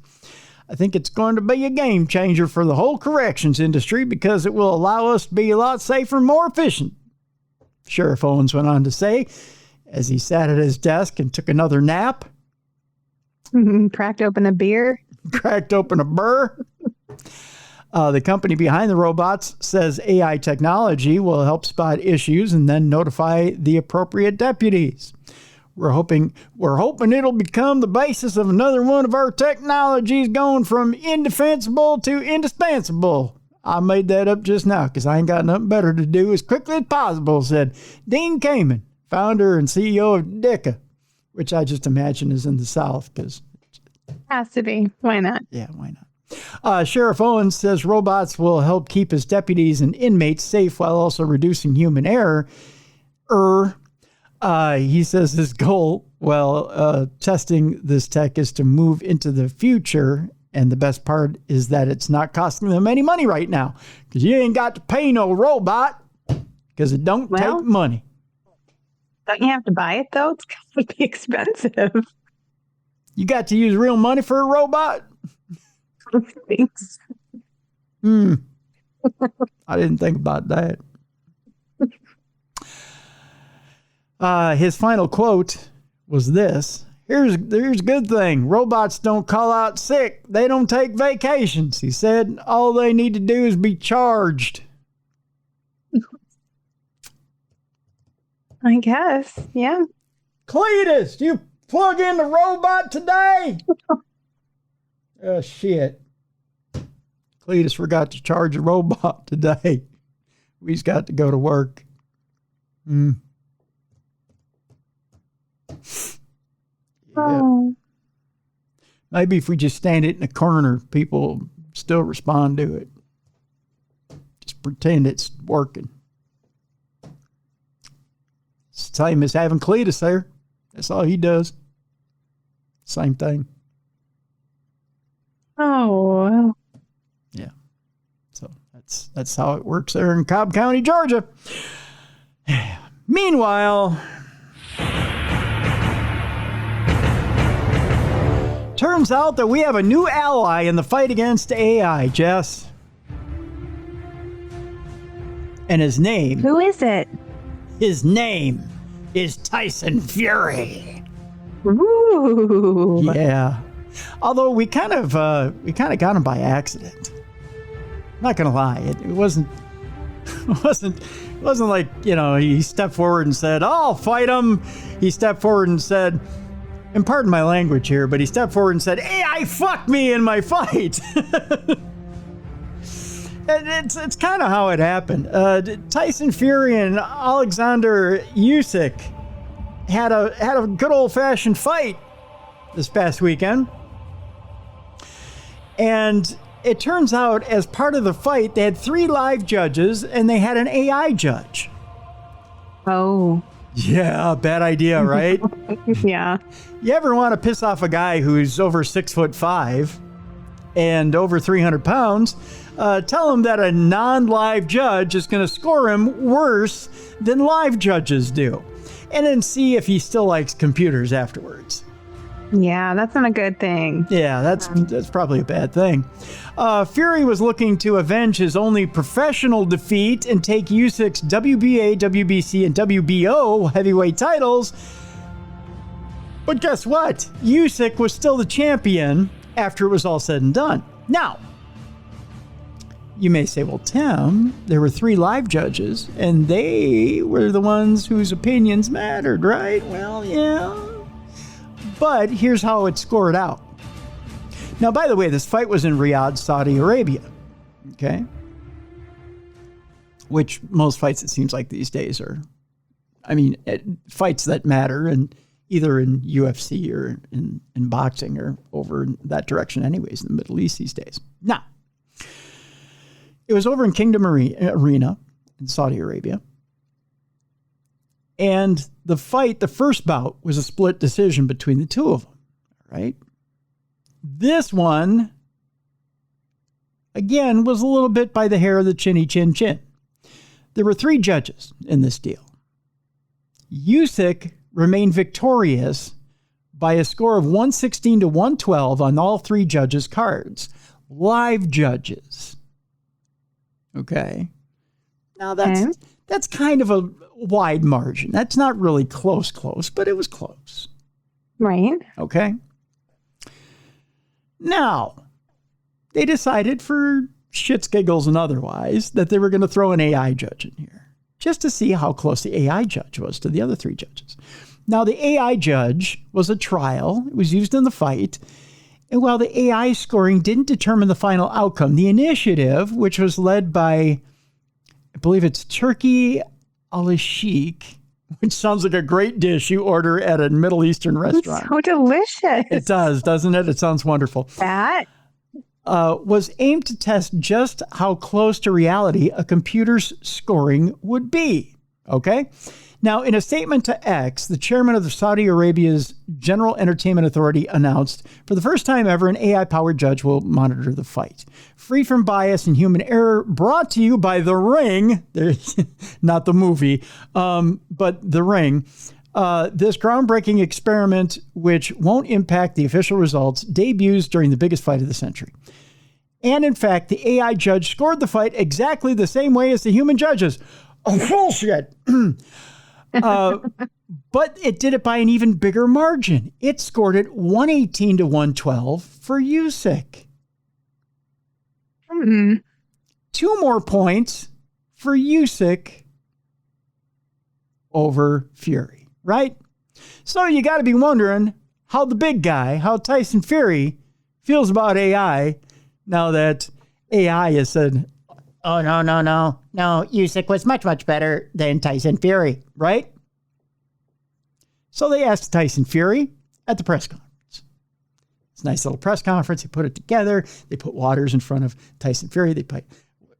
I think it's going to be a game changer for the whole corrections industry because it will allow us to be a lot safer and more efficient. Sheriff Owens went on to say as he sat at his desk and took another nap. Cracked open a beer. Cracked open a burr. The company behind the robots says AI technology will help spot issues and then notify the appropriate deputies. We're hoping it'll become the basis of another one of our technologies going from indefensible to indispensable. I made that up just now because I ain't got nothing better to do as quickly as possible, said Dean Kamen, founder and CEO of DECA, which I just imagine is in the South because has to be. Why not? Yeah, why not? Sheriff Owens says robots will help keep his deputies and inmates safe while also reducing human error. He says his goal while testing this tech is to move into the future. And the best part is that it's not costing them any money right now because you ain't got to pay no robot because it don't take money. Don't you have to buy it, though? It's going to be expensive. You got to use real money for a robot? Thanks. I didn't think about that. His final quote was this. Here's a good thing. Robots don't call out sick. They don't take vacations. He said all they need to do is be charged. I guess. Yeah. Cletus, do you plug in the robot today? Oh, shit. Cletus forgot to charge a robot today. We've got to go to work. Yeah. Oh. Maybe if we just stand it in a corner, people still respond to it. Just pretend it's working. It's the same as having Cletus there. That's all he does. Same thing. Oh. Yeah. So that's how it works there in Cobb County, Georgia. Meanwhile, turns out that we have a new ally in the fight against AI, Jess. And his name... Who is it? His name is Tyson Fury. Ooh. Yeah. Although we kind of got him by accident. I'm not gonna lie. It wasn't like, he stepped forward and said, I'll fight him. He stepped forward and said, and pardon my language here, but he stepped forward and said, AI fucked me in my fight. It's kind of how it happened. Tyson Fury and Alexander Usyk had a good old-fashioned fight this past weekend. And it turns out, as part of the fight, they had 3 live judges and they had an AI judge. Oh. Yeah, bad idea, right? Yeah. You ever want to piss off a guy who's over 6'5" and over 300 pounds? Tell him that a non-live judge is going to score him worse than live judges do. And then see if he still likes computers afterwards. Yeah, that's not a good thing. Yeah, that's probably a bad thing. Fury was looking to avenge his only professional defeat and take Usyk's WBA, WBC, and WBO heavyweight titles. But guess what? Usyk was still the champion after it was all said and done. Now, you may say, well, Tim, there were 3 live judges, and they were the ones whose opinions mattered, right? Well, yeah. But here's how it scored out. Now, by the way, this fight was in Riyadh, Saudi Arabia, okay? Which most fights, it seems like these days are, fights that matter, and either in UFC or in boxing or over in that direction anyways, in the Middle East these days. Now, it was over in Kingdom Arena in Saudi Arabia. And the fight, the first bout, was a split decision between the two of them, right? This one, again, was a little bit by the hair of the chinny chin chin. There were 3 judges in this deal. Usyk remained victorious by a score of 116 to 112 on all 3 judges' cards. Live judges. Okay. Now that's kind of a wide margin. That's not really close, but it was close. Right. Okay. Now, they decided for shits, giggles, and otherwise that they were going to throw an AI judge in here just to see how close the AI judge was to the other 3 judges. Now, the AI judge was a trial. It was used in the fight. And while the AI scoring didn't determine the final outcome, the initiative, which was led by, I believe it's Turkey al-Sheikh, which sounds like a great dish you order at a Middle Eastern restaurant. It's so delicious. It does, doesn't it? It sounds wonderful. That was aimed to test just how close to reality a computer's scoring would be. Okay? Now, in a statement to X, the chairman of the Saudi Arabia's General Entertainment Authority announced, for the first time ever, an AI-powered judge will monitor the fight. Free from bias and human error, brought to you by The Ring, not the movie, but The Ring. This groundbreaking experiment, which won't impact the official results, debuts during the biggest fight of the century. And in fact, the AI judge scored the fight exactly the same way as the human judges. Oh, bullshit. But it did it by an even bigger margin. It scored it 118 to 112 for Usyk. 2 more points for Usyk over Fury, right? So you got to be wondering how the big guy, how Tyson Fury feels about AI now that AI has said, oh, no, Usyk was much, much better than Tyson Fury, right? So they asked Tyson Fury at the press conference. It's a nice little press conference. They put it together. They put Waters in front of Tyson Fury. They put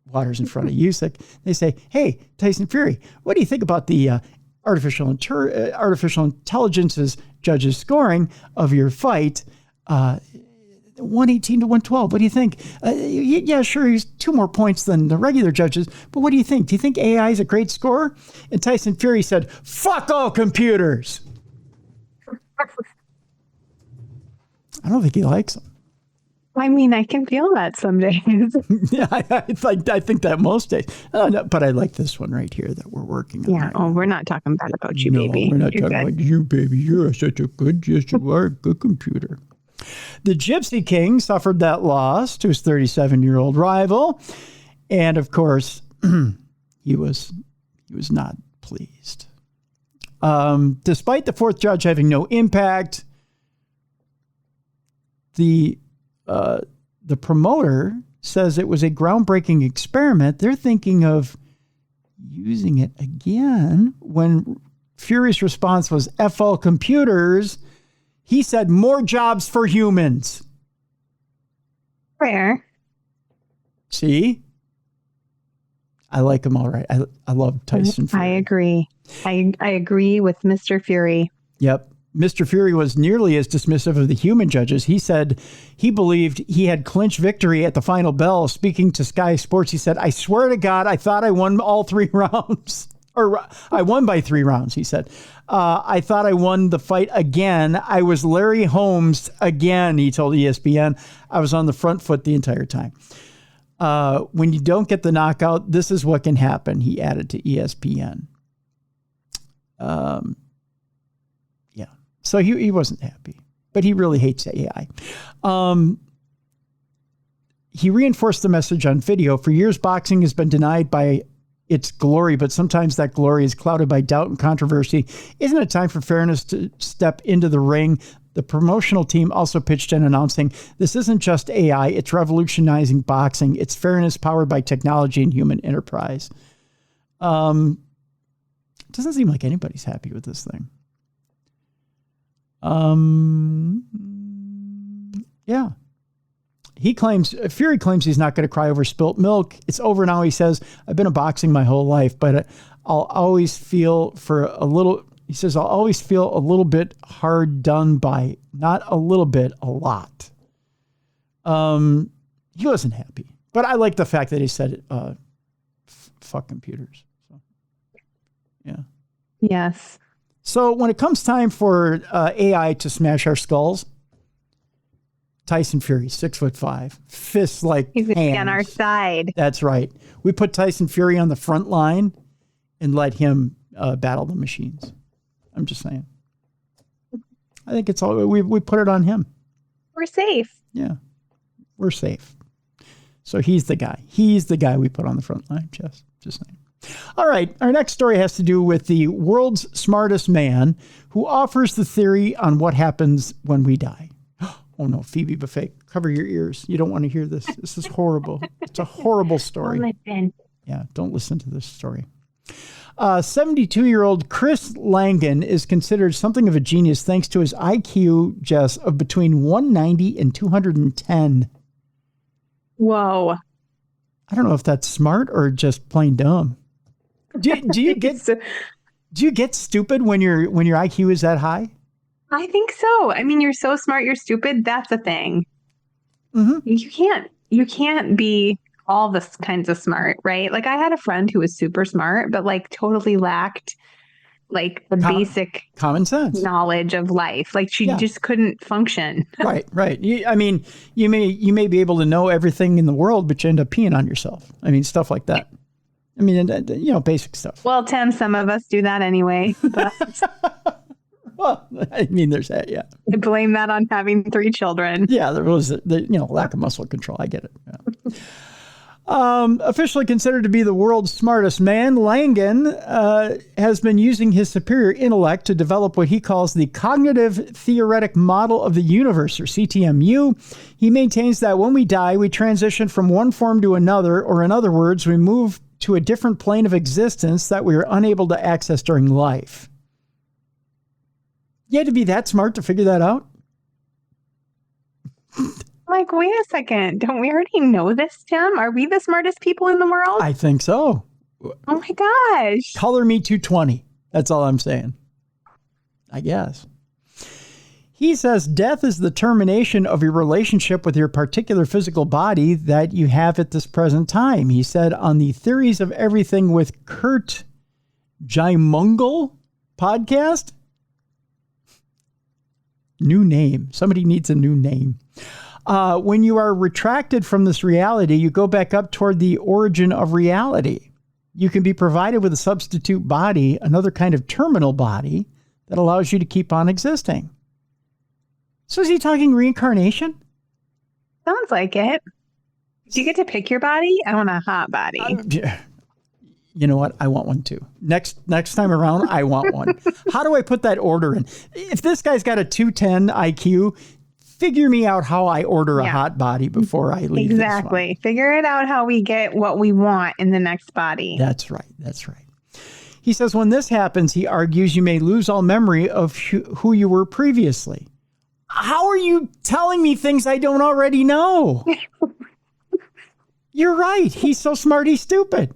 Waters in front of Usyk. They say, hey, Tyson Fury, what do you think about the artificial intelligence's judges scoring of your fight? 118 to 112. What do you think? Yeah, sure, he's 2 more points than the regular judges, but what do you think? Do you think AI is a great scorer? And Tyson Fury said, fuck all computers. I don't think he likes them. I mean, I can feel that some days. Yeah, I think that most days. No, but I like this one right here that we're working on. Yeah. Right We're not talking bad about you, no, baby. We're not talking about you, baby. You're such a good, yes, you are a good computer. The Gypsy King suffered that loss to his 37-year-old rival. And of course, he was not pleased. Despite the 4th judge having no impact, the promoter says it was a groundbreaking experiment. They're thinking of using it again. When Fury's response was F all computers, he said more jobs for humans. Fair. See? I like him all right. I love Tyson Fury. I agree. I agree with Mr. Fury. Yep. Mr. Fury was nearly as dismissive of the human judges. He said he believed he had clinched victory at the final bell. Speaking to Sky Sports, he said, I swear to God, I thought I won all 3 rounds. Or I won by 3 rounds, he said. I thought I won the fight again. I was Larry Holmes again, he told ESPN. I was on the front foot the entire time. When you don't get the knockout, this is what can happen, he added to ESPN. Yeah. So he wasn't happy, but he really hates AI. he reinforced the message on video. For years, boxing has been denied by its glory, but sometimes that glory is clouded by doubt and controversy. Isn't it time for fairness to step into the ring? The promotional team also pitched in announcing, this isn't just AI, it's revolutionizing boxing. It's fairness powered by technology and human enterprise. It doesn't seem like anybody's happy with this thing. Yeah. Fury claims he's not going to cry over spilt milk. It's over now, he says. I've been a boxing my whole life, but I'll always feel a little bit hard done by. Not a little bit, a lot. He wasn't happy, but I like the fact that he said, fuck computers. So, yeah. Yes. So when it comes time for AI to smash our skulls, Tyson Fury, 6'5", fists like he's hands. On our side. That's right. We put Tyson Fury on the front line and let him battle the machines. I'm just saying. I think it's all we put it on him. We're safe. Yeah, we're safe. So he's the guy. He's the guy we put on the front line. Just saying. All right. Our next story has to do with the world's smartest man who offers the theory on what happens when we die. Oh no, Phoebe Buffet, cover your ears. You don't want to hear this. This is horrible. It's a horrible story. Don't listen. Yeah, don't listen to this story. 72-year-old Chris Langan is considered something of a genius thanks to his IQ, Jess, of between 190 and 210. Whoa. I don't know if that's smart or just plain dumb. Do you get stupid when your IQ is that high? I think so. I mean, you're so smart, you're stupid. That's a thing. Mm-hmm. You can't be all this kinds of smart, right? Like I had a friend who was super smart, but like totally lacked like the basic common sense knowledge of life. Like she just couldn't function. Right. I mean, you may be able to know everything in the world, but you end up peeing on yourself. I mean, stuff like that. I mean, basic stuff. Well, Tim, some of us do that anyway. But well, I mean, there's that, yeah. I blame that on having 3 children. Yeah, there was lack of muscle control. I get it. Yeah. Officially considered to be the world's smartest man, Langan has been using his superior intellect to develop what he calls the cognitive theoretic model of the universe, or CTMU. He maintains that when we die, we transition from one form to another, or in other words, we move to a different plane of existence that we are unable to access during life. You had to be that smart to figure that out? Like, wait a second. Don't we already know this, Tim? Are we the smartest people in the world? I think so. Oh my gosh. Color me 220. That's all I'm saying. I guess. He says death is the termination of your relationship with your particular physical body that you have at this present time. He said on the Theories of Everything with Kurt Jaimungal podcast. New name. Somebody needs a new name. When you are retracted from this reality, you go back up toward the origin of reality. You can be provided with a substitute body, another kind of terminal body that allows you to keep on existing. So is he talking reincarnation? Sounds like it. Do you get to pick your body? I want a hot body. You know what? I want one too. Next time around, I want one. How do I put that order in? If this guy's got a 210 IQ, figure me out how I order a hot body before I leave. Exactly. Figure it out how we get what we want in the next body. That's right. He says when this happens, he argues you may lose all memory of who you were previously. How are you telling me things I don't already know? You're right. He's so smart, he's stupid.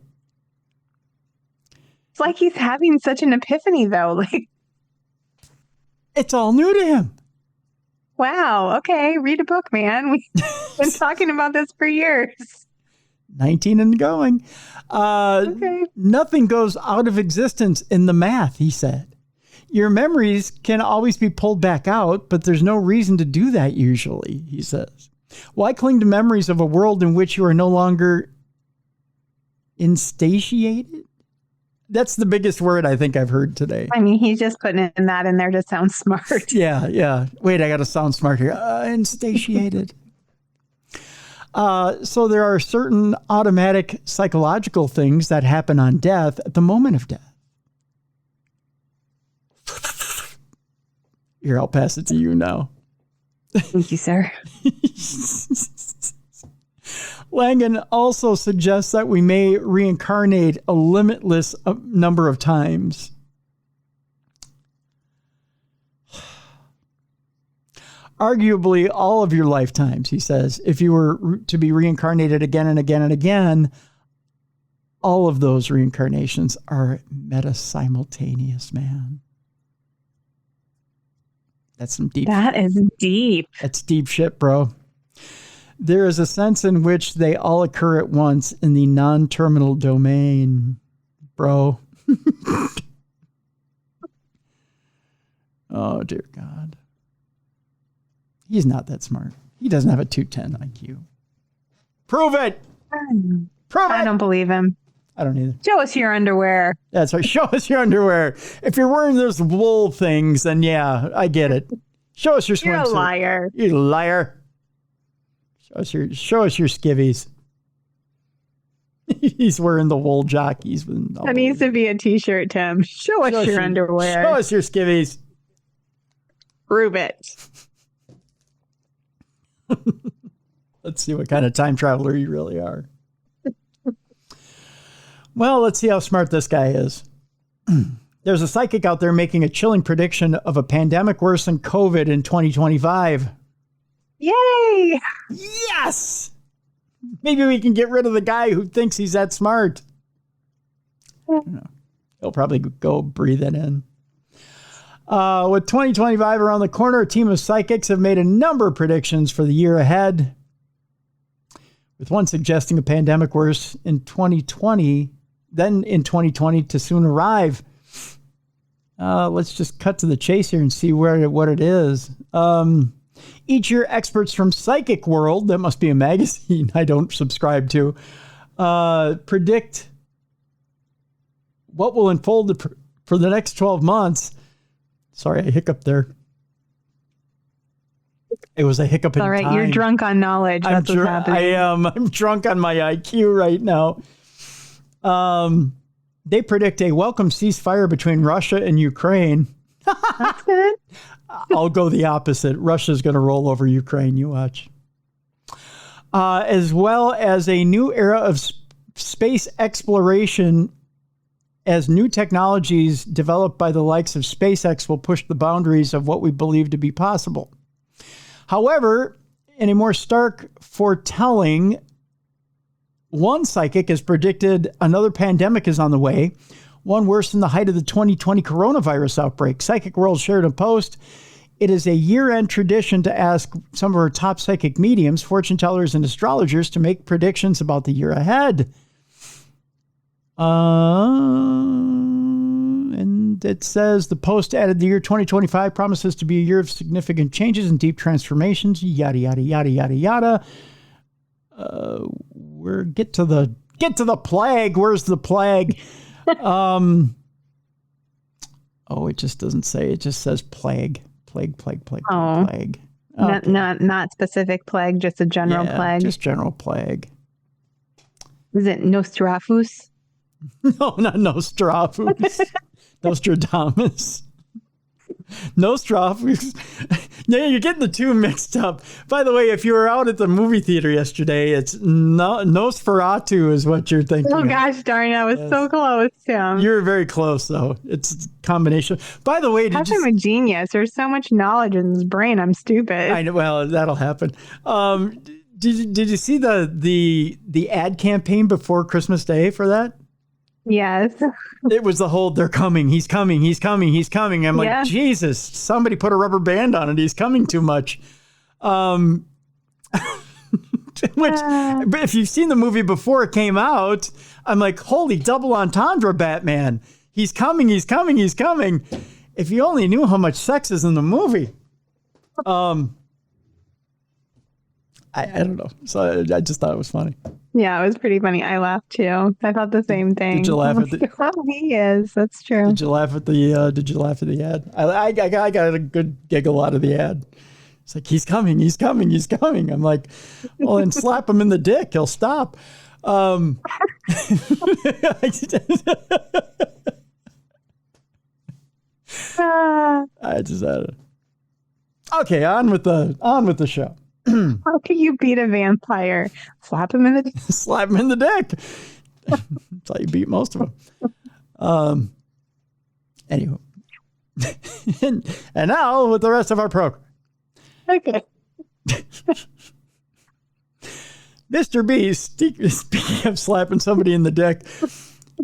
It's like he's having such an epiphany, though. Like, it's all new to him. Wow. Okay. Read a book, man. We've been talking about this for years. 19 and going. Okay. Nothing goes out of existence in the math, he said. Your memories can always be pulled back out, but there's no reason to do that usually, he says. Why cling to memories of a world in which you are no longer insatiated? That's the biggest word I think I've heard today. I mean, he's just putting that in there to sound smart. Yeah. Wait, I got to sound smart here. Insatiated. So there are certain automatic psychological things that happen on death at the moment of death. Here, I'll pass it to you now. Thank you, sir. Langan also suggests that we may reincarnate a limitless number of times. Arguably all of your lifetimes, he says. If you were to be reincarnated again and again and again, all of those reincarnations are meta-simultaneous, man. That's some deep. That is deep. That's deep shit, bro. There is a sense in which they all occur at once in the non-terminal domain, bro. Oh, dear God. He's not that smart. He doesn't have a 210 IQ. Prove it! Prove it! I don't believe him. I don't either. Show us your underwear. That's right. Show us your underwear. If you're wearing those wool things, then yeah, I get it. Show us your swimsuit. You're a liar. You liar. Show us your skivvies. He's wearing the wool jockeys. That needs to be a t-shirt, Tim. Show us your underwear. Show us your skivvies. Prove it. Let's see what kind of time traveler you really are. Well, let's see how smart this guy is. There's a psychic out there making a chilling prediction of a pandemic worse than COVID in 2025. Yay! Yes! Maybe we can get rid of the guy who thinks he's that smart. He'll probably go breathe it in. With 2025 around the corner, a team of psychics have made a number of predictions for the year ahead, with one suggesting a pandemic worse in 2020 than in 2020 to soon arrive. Let's just cut to the chase here and see what it is. Each year, experts from Psychic World, that must be a magazine I don't subscribe to, predict what will unfold for the next 12 months. Sorry, I hiccuped there. It was a hiccup in time. All right, you're drunk on knowledge. That's what's happening. I am. I'm drunk on my IQ right now. They predict a welcome ceasefire between Russia and Ukraine. That's good. I'll go the opposite. Russia's going to roll over Ukraine. You watch. As well as a new era of space exploration, as new technologies developed by the likes of SpaceX will push the boundaries of what we believe to be possible. However, in a more stark foretelling, one psychic has predicted another pandemic is on the way, one worse than the height of the 2020 coronavirus outbreak. Psychic World shared a post. It is a year-end tradition to ask some of our top psychic mediums, fortune tellers, and astrologers to make predictions about the year ahead. And it says the post added the year 2025 promises to be a year of significant changes and deep transformations, yada, yada, yada, yada, yada. Get to the plague. Where's the plague? Oh, it just doesn't say. It just says plague. Plague. Plague. Okay. Not specific plague, just a general plague. Just general plague. Is it Nostrafus? No, not Nostrafus. Nostradamus. Nostrafus. Yeah, you're getting the two mixed up. By the way, if you were out at the movie theater yesterday, it's Nosferatu is what you're thinking. Oh, gosh darn, I was so close, Tim. You're very close, though. It's a combination. By the way, I'm a genius. There's so much knowledge in this brain. I'm stupid. I know. Well, that'll happen. Did you see the ad campaign before Christmas Day for that? Yes. It was the whole, they're coming, he's coming. I'm like, Jesus, somebody put a rubber band on it. He's coming too much. But if you've seen the movie before it came out, I'm like, holy double entendre, Batman. He's coming. If you only knew how much sex is in the movie. I don't know. So I just thought it was funny. Yeah, it was pretty funny. I laughed too. I thought the same thing. Did you laugh at the? Oh, he is. That's true. Did you laugh at the ad? I got a good giggle out of the ad. It's like, he's coming. I'm like, well, then slap him in the dick. He'll stop. I just had it. Okay, on with the show. How can you beat a vampire? Slap him in the dick. Slap him in the dick. That's how you beat most of them. Anyway. and now with the rest of our program. Okay. Mr. Beast, speaking of slapping somebody in the dick,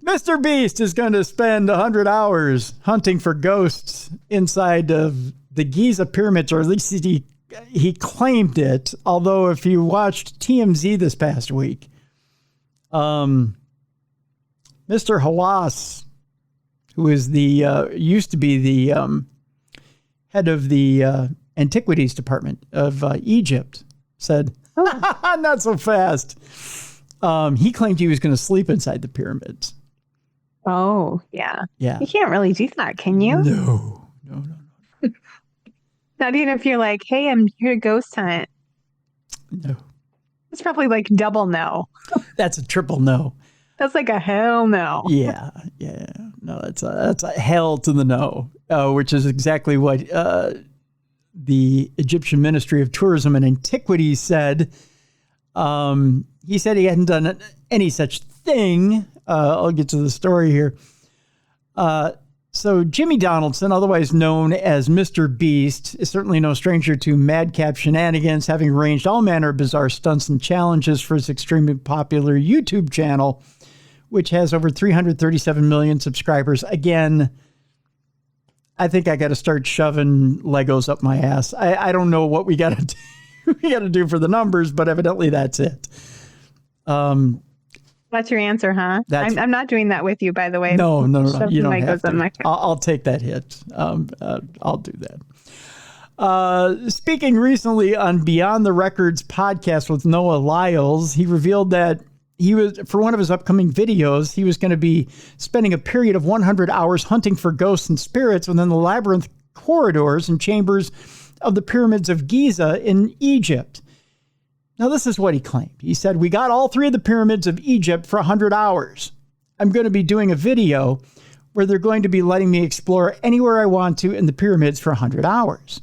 Mr. Beast is going to spend 100 hours hunting for ghosts inside of the Giza pyramids, or at least he claimed it. Although if you watched TMZ this past week, Mr. Hawass, who is the used to be the head of the Antiquities Department of Egypt, said, not so fast. He claimed he was going to sleep inside the pyramids. Oh, yeah. Yeah. You can't really do that, can you? No. Not even if you're like, hey, I'm here to ghost hunt. No. It's probably like double no. That's a triple no. That's like a hell no. Yeah. No, that's a hell to the no, which is exactly what the Egyptian Ministry of Tourism and Antiquities said. He said he hadn't done any such thing. I'll get to the story here. So Jimmy Donaldson, otherwise known as Mr. Beast, is certainly no stranger to madcap shenanigans, having arranged all manner of bizarre stunts and challenges for his extremely popular YouTube channel, which has over 337 million subscribers. Again, I think I got to start shoving Legos up my ass. I don't know what we got to do. We got to do for the numbers, but evidently that's it. That's your answer, huh? I'm not doing that with you, by the way. No. You don't have to. My I'll take that hit. I'll do that. Speaking recently on Beyond the Records podcast with Noah Lyles, he revealed that for one of his upcoming videos, he was going to be spending a period of 100 hours hunting for ghosts and spirits within the labyrinth corridors and chambers of the pyramids of Giza in Egypt. Now, this is what he claimed. He said, we got all three of the pyramids of Egypt for 100 hours. I'm going to be doing a video where they're going to be letting me explore anywhere I want to in the pyramids for 100 hours.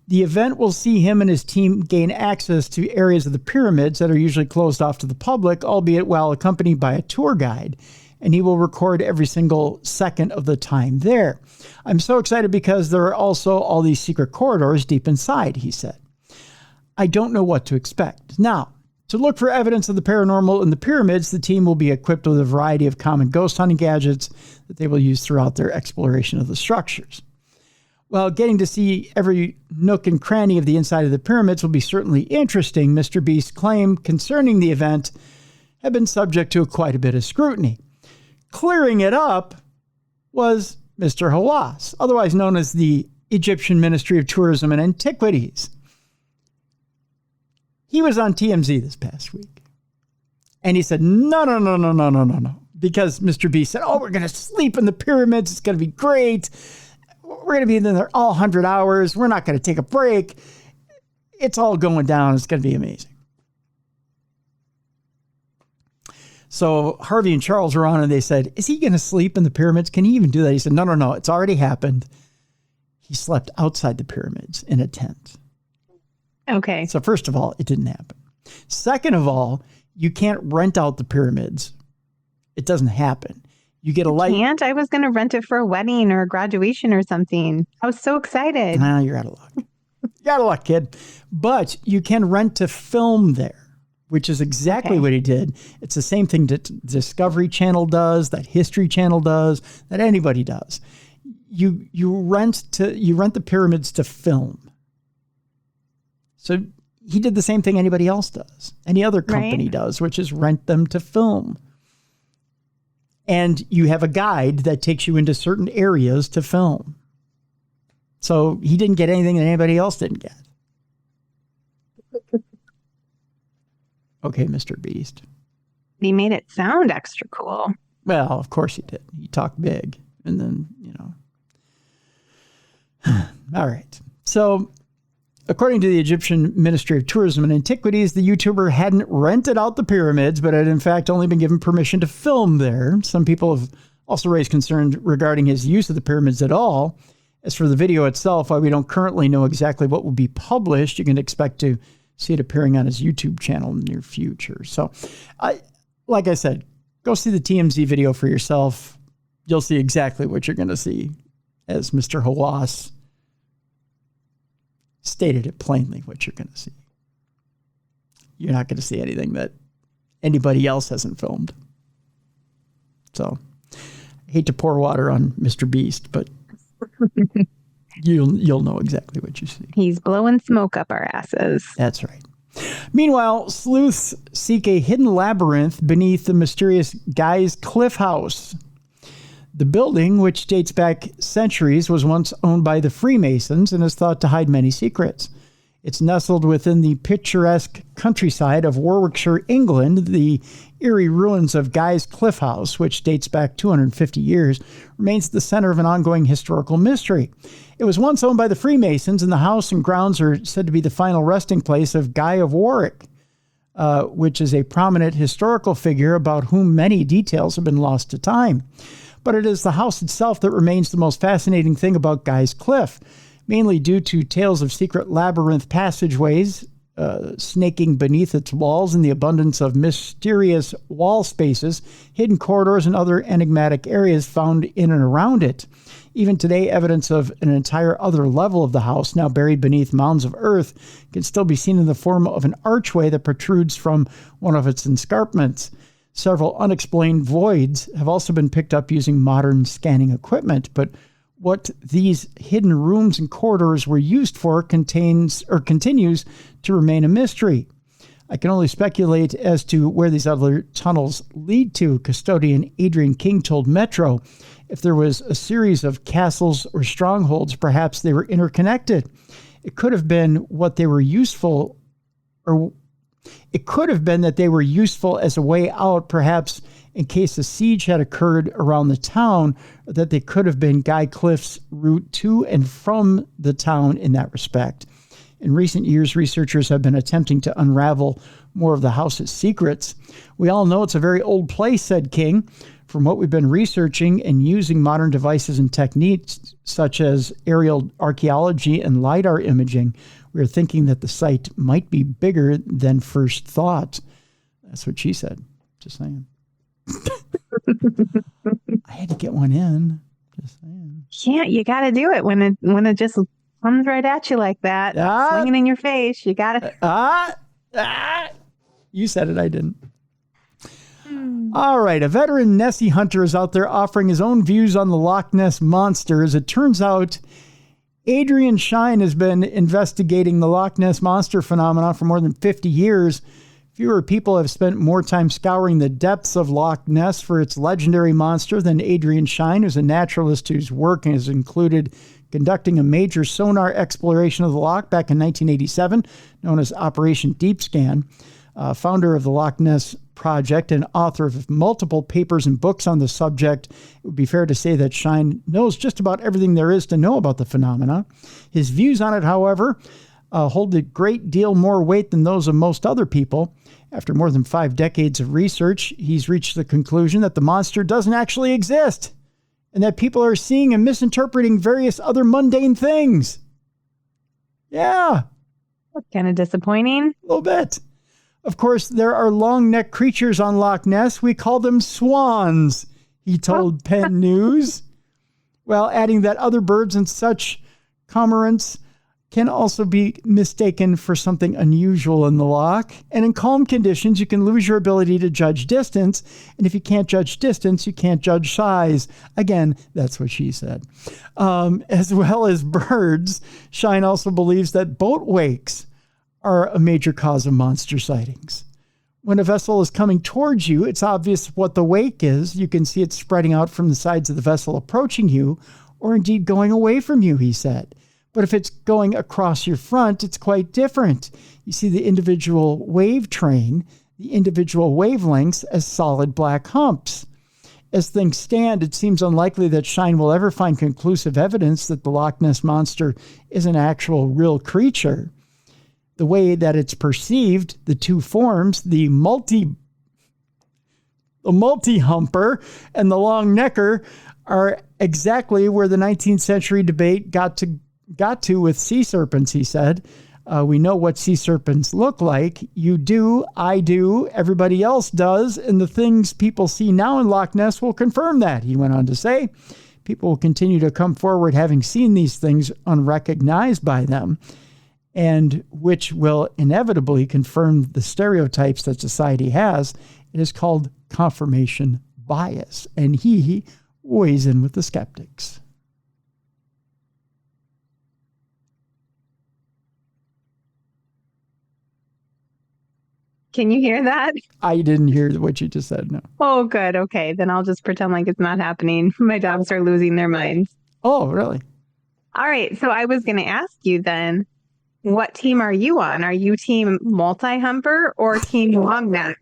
The event will see him and his team gain access to areas of the pyramids that are usually closed off to the public, albeit while accompanied by a tour guide, and he will record every single second of the time there. I'm so excited because there are also all these secret corridors deep inside, he said. I don't know what to expect. Now, to look for evidence of the paranormal in the pyramids, the team will be equipped with a variety of common ghost hunting gadgets that they will use throughout their exploration of the structures. While getting to see every nook and cranny of the inside of the pyramids will be certainly interesting, Mr. Beast's claim concerning the event have been subject to quite a bit of scrutiny. Clearing it up was Mr. Hawass, otherwise known as the Egyptian Ministry of Tourism and Antiquities. He was on TMZ this past week, and he said, no. Because Mr. Beast said, we're going to sleep in the pyramids. It's going to be great. We're going to be in there all 100 hours. We're not going to take a break. It's all going down. It's going to be amazing. So Harvey and Charles were on, and they said, is he going to sleep in the pyramids? Can he even do that? He said, no. It's already happened. He slept outside the pyramids in a tent. Okay. So first of all, it didn't happen. Second of all, you can't rent out the pyramids. It doesn't happen. You get a light. Can't? I was going to rent it for a wedding or a graduation or something. I was so excited. Nah, you're out of luck. You're out of luck, kid. But you can rent to film there, which is exactly what he did. It's the same thing that Discovery Channel does, that History Channel does, that anybody does. You rent the pyramids to film. So he did the same thing anybody else does. Any other company does, which is rent them to film. And you have a guide that takes you into certain areas to film. So he didn't get anything that anybody else didn't get. Okay, Mr. Beast. He made it sound extra cool. Well, of course he did. He talked big. And then, All right. So According to the Egyptian Ministry of Tourism and Antiquities, the YouTuber hadn't rented out the pyramids, but had in fact only been given permission to film there. Some people have also raised concerns regarding his use of the pyramids at all. As for the video itself, while we don't currently know exactly what will be published, you can expect to see it appearing on his YouTube channel in the near future. So, like I said, go see the TMZ video for yourself. You'll see exactly what you're going to see, as Mr. Hawass stated it plainly what you're going to see. You're not going to see anything that anybody else hasn't filmed. So, I hate to pour water on Mr.Beast, but you'll know exactly what you see. He's blowing smoke up our asses. That's right. Meanwhile, sleuths seek a hidden labyrinth beneath the mysterious Guy's Cliff House. The building, which dates back centuries, was once owned by the Freemasons and is thought to hide many secrets. It's nestled within the picturesque countryside of Warwickshire, England. The eerie ruins of Guy's Cliff House, which dates back 250 years, remains the center of an ongoing historical mystery. It was once owned by the Freemasons, and the house and grounds are said to be the final resting place of Guy of Warwick, which is a prominent historical figure about whom many details have been lost to time. But it is the house itself that remains the most fascinating thing about Guy's Cliff, mainly due to tales of secret labyrinth passageways snaking beneath its walls and the abundance of mysterious wall spaces, hidden corridors, and other enigmatic areas found in and around it. Even today, evidence of an entire other level of the house, now buried beneath mounds of earth, can still be seen in the form of an archway that protrudes from one of its escarpments. Several unexplained voids have also been picked up using modern scanning equipment, but what these hidden rooms and corridors were used for continues to remain a mystery. I can only speculate as to where these other tunnels lead to. Custodian Adrian King told Metro, if there was a series of castles or strongholds, perhaps they were interconnected. It could have been what they were useful, or it could have been that they were useful as a way out, perhaps in case a siege had occurred around the town, or that they could have been Guy Cliff's route to and from the town in that respect. In recent years, researchers have been attempting to unravel more of the house's secrets. We all know it's a very old place, said King. From what we've been researching and using modern devices and techniques such as aerial archaeology and LiDAR imaging, we are thinking that the site might be bigger than first thought. That's what she said. Just saying. I had to get one in. Just saying. Yeah, you got to do it when it just comes right at you like that, swinging in your face. You got to. You said it. I didn't. All right. A veteran Nessie hunter is out there offering his own views on the Loch Ness Monster. As it turns out, Adrian Shine has been investigating the Loch Ness Monster phenomenon for more than 50 years. Fewer people have spent more time scouring the depths of Loch Ness for its legendary monster than Adrian Shine, who's a naturalist whose work has included conducting a major sonar exploration of the loch back in 1987, known as Operation Deep Scan. Founder of the Loch Ness Project and author of multiple papers and books on the subject, it would be fair to say that Shine knows just about everything there is to know about the phenomena. His views on it, however, hold a great deal more weight than those of most other people. After more than 5 decades of research, he's reached the conclusion that the monster doesn't actually exist and that people are seeing and misinterpreting various other mundane things. Yeah. That's kind of disappointing. A little bit. Of course, there are long-necked creatures on Loch Ness. We call them swans, he told Penn News. Well, adding that other birds and such cormorants can also be mistaken for something unusual in the loch. And in calm conditions, you can lose your ability to judge distance. And if you can't judge distance, you can't judge size. Again, that's what she said. As well as birds, Shine also believes that boat wakes are a major cause of monster sightings. When a vessel is coming towards you, it's obvious what the wake is. You can see it spreading out from the sides of the vessel approaching you, or indeed going away from you, he said. But if it's going across your front, it's quite different. You see the individual wave train, the individual wavelengths as solid black humps. As things stand, it seems unlikely that Shine will ever find conclusive evidence that the Loch Ness Monster is an actual real creature. the way that it's perceived, the two forms, the multi-humper and the long necker, are exactly where the 19th century debate got to with sea serpents, he said. We know what sea serpents look like. You do, I do, everybody else does, and the things people see now in Loch Ness will confirm that, he went on to say. People will continue to come forward having seen these things unrecognized by them, and which will inevitably confirm the stereotypes that society has. It is called confirmation bias, and he weighs in with the skeptics. Can you hear that? I didn't hear what you just said, no. Oh, good. Okay, then I'll just pretend like it's not happening. My dogs are losing their minds. Oh, really? All right, so I was going to ask you then, what team are you on? Are you team multi-humper or team long neck?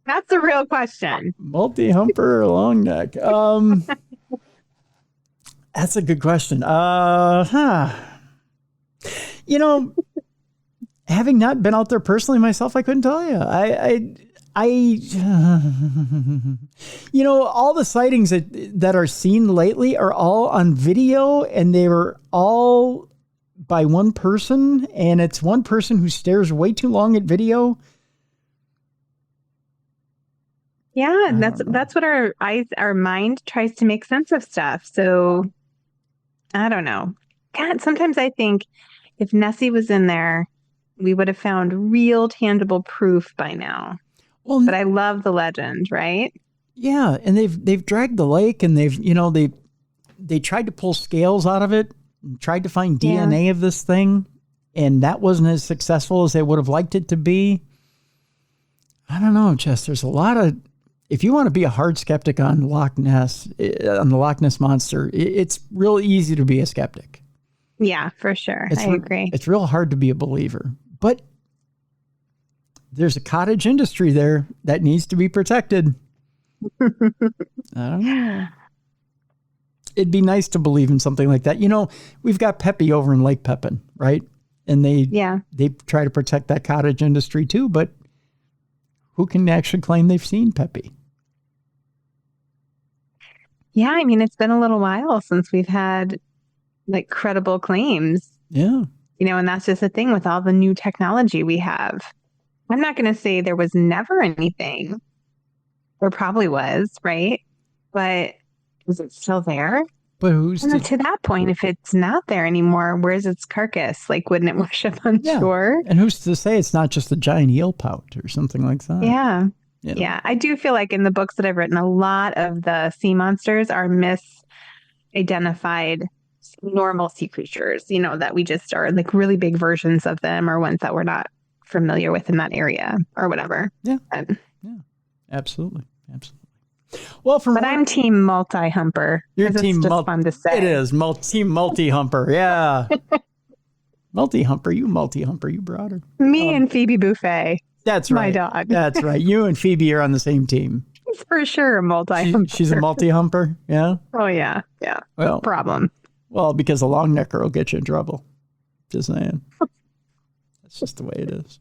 That's a real question. Multi-humper or long neck? That's a good question. You know, having not been out there personally myself, I couldn't tell you. You know, all the sightings that are seen lately are all on video, and they were all by one person, and it's one person who stares way too long at video. Yeah, that's what our mind tries to make sense of stuff. So I don't know. God, sometimes I think if Nessie was in there, we would have found real tangible proof by now. Well, but I love the legend, right? Yeah, and they've dragged the lake, and they tried to pull scales out of it, and tried to find DNA of this thing, and that wasn't as successful as they would have liked it to be. I don't know, Jess. There's a lot of, if you want to be a hard skeptic on Loch Ness, on the Loch Ness Monster, it's real easy to be a skeptic. Yeah, for sure. I agree. It's real hard to be a believer, but there's a cottage industry there that needs to be protected. I don't know. It'd be nice to believe in something like that. You know, we've got Pepe over in Lake Pepin, right? And they try to protect that cottage industry too, but who can actually claim they've seen Pepe? Yeah, I mean, it's been a little while since we've had like credible claims. Yeah. You know, and that's just the thing with all the new technology we have. I'm not going to say there was never anything. There probably was, right? But is it still there? But who's to that point, if it's not there anymore, where's its carcass? Like, wouldn't it wash up on shore? And who's to say it's not just a giant eel pout or something like that? Yeah. You know? Yeah. I do feel like in the books that I've written, a lot of the sea monsters are misidentified normal sea creatures, you know, that we just are like really big versions of them or ones that we're not familiar with in that area or whatever. Yeah. Yeah. Absolutely. Absolutely. Well, but I'm team multi-humper. Your team it's just fun to say. It is team multi-humper. Yeah. multi-humper. You brought her. Me and Phoebe Buffet. That's right. My dog. That's right. You and Phoebe are on the same team. She's for sure a multi-humper. She's a multi-humper. Yeah. Oh yeah. Yeah. Well, problem. Well, because a long necker will get you in trouble. Just saying. That's just the way it is.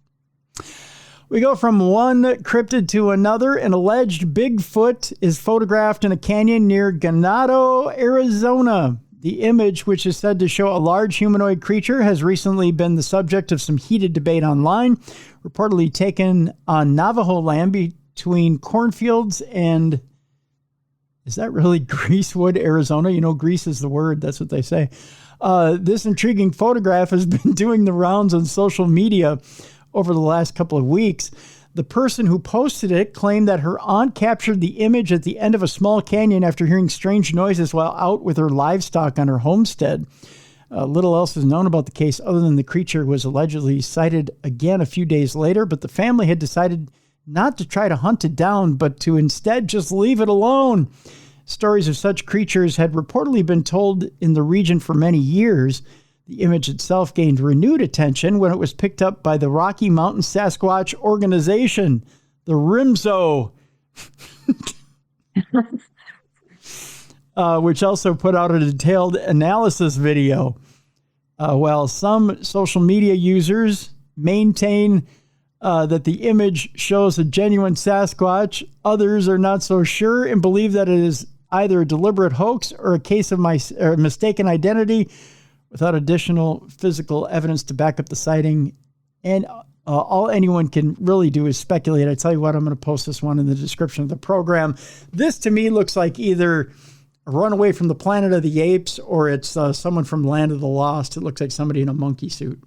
We go from one cryptid to another. An alleged Bigfoot is photographed in a canyon near Ganado, Arizona. The image, which is said to show a large humanoid creature, has recently been the subject of some heated debate online, reportedly taken on Navajo land between cornfields and, is that really Greasewood, Arizona? You know, Grease is the word. That's what they say. This intriguing photograph has been doing the rounds on social media over the last couple of weeks. The person who posted it claimed that her aunt captured the image at the end of a small canyon after hearing strange noises while out with her livestock on her homestead. Little else is known about the case other than the creature was allegedly sighted again a few days later, but the family had decided not to try to hunt it down, but to instead just leave it alone. Stories of such creatures had reportedly been told in the region for many years. The image itself gained renewed attention when it was picked up by the Rocky Mountain Sasquatch Organization, the RIMSO, which also put out a detailed analysis video. While some social media users maintain that the image shows a genuine Sasquatch, others are not so sure and believe that it is either a deliberate hoax or a case of mistaken identity without additional physical evidence to back up the sighting. And all anyone can really do is speculate. I tell you what, I'm going to post this one in the description of the program. This to me looks like either a runaway from the Planet of the Apes or it's someone from Land of the Lost. It looks like somebody in a monkey suit.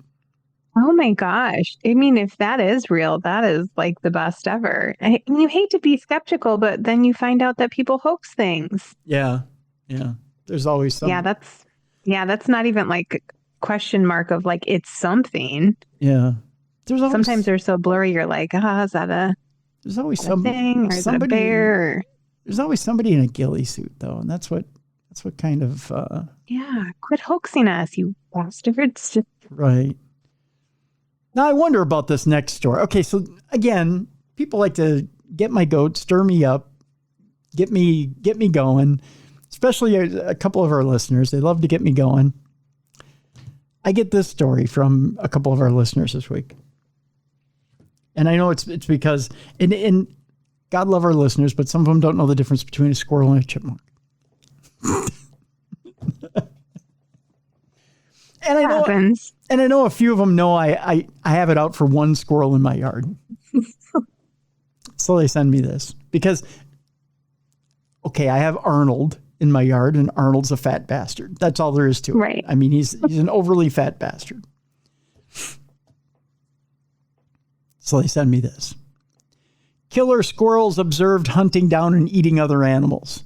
Oh my gosh. I mean, if that is real, that is like the best ever. And you hate to be skeptical, but then you find out that people hoax things. Yeah. Yeah. There's always some. Yeah, that's not even like a question mark of like, it's something. Yeah. Sometimes they're so blurry, you're like, is that there's always thing? Or is it a bear? There's always somebody in a ghillie suit though. And that's what kind of, yeah. Quit hoaxing us, you bastards. Right. Now, I wonder about this next story. Okay, so again, people like to get my goat, stir me up, get me going, especially a couple of our listeners. They love to get me going. I get this story from a couple of our listeners this week. And I know it's because, and God love our listeners, but some of them don't know the difference between a squirrel and a chipmunk. And I know a few of them know I have it out for one squirrel in my yard. So they send me this because, okay, I have Arnold in my yard and Arnold's a fat bastard. That's all there is to it. Right. I mean, he's an overly fat bastard. So they send me this. Killer squirrels observed hunting down and eating other animals.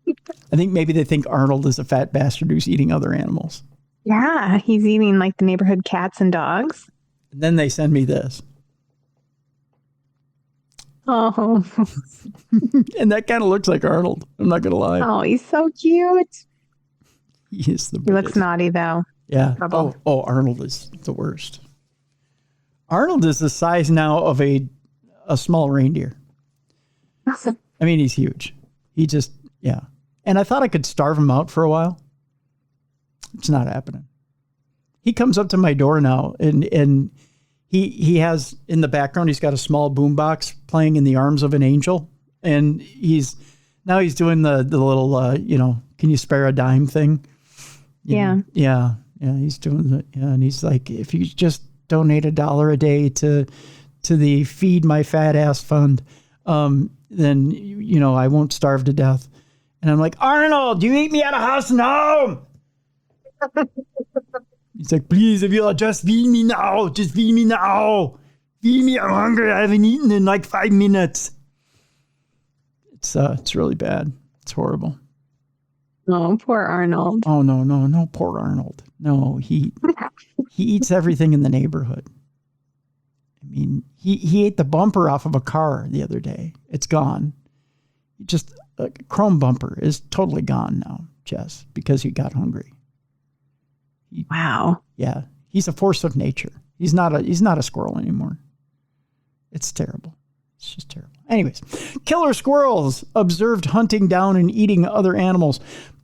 I think maybe they think Arnold is a fat bastard who's eating other animals. Yeah, he's eating like the neighborhood cats and dogs. And then they send me this. Oh. And that kind of looks like Arnold. I'm not going to lie. Oh, he's so cute. He is the biggest. He looks naughty though. Yeah. Oh, Arnold is the worst. Arnold is the size now of a small reindeer. I mean, he's huge. He just, yeah. And I thought I could starve him out for a while. It's not happening. He comes up to my door now and he has in the background, he's got a small boombox playing In the Arms of an Angel. And he's doing the little, can you spare a dime thing? Yeah. Yeah. He's doing that. Yeah. And he's like, if you just donate $1 a day to the Feed My Fat Ass Fund, then, I won't starve to death. And I'm like, Arnold, you eat me out of house and home. He's like, please, if you'll just feed me now. Just feed me now. Feed me, I'm hungry. I haven't eaten in like 5 minutes. It's really bad. It's horrible. Oh, poor Arnold. Oh, no, poor Arnold. No, he eats everything in the neighborhood. I mean, he ate the bumper off of a car the other day. It's gone. Just a chrome bumper is totally gone now, Jess, because he got hungry. Wow. Yeah. He's a force of nature. He's not a squirrel anymore. It's terrible. It's just terrible. Anyways, killer squirrels observed hunting down and eating other animals.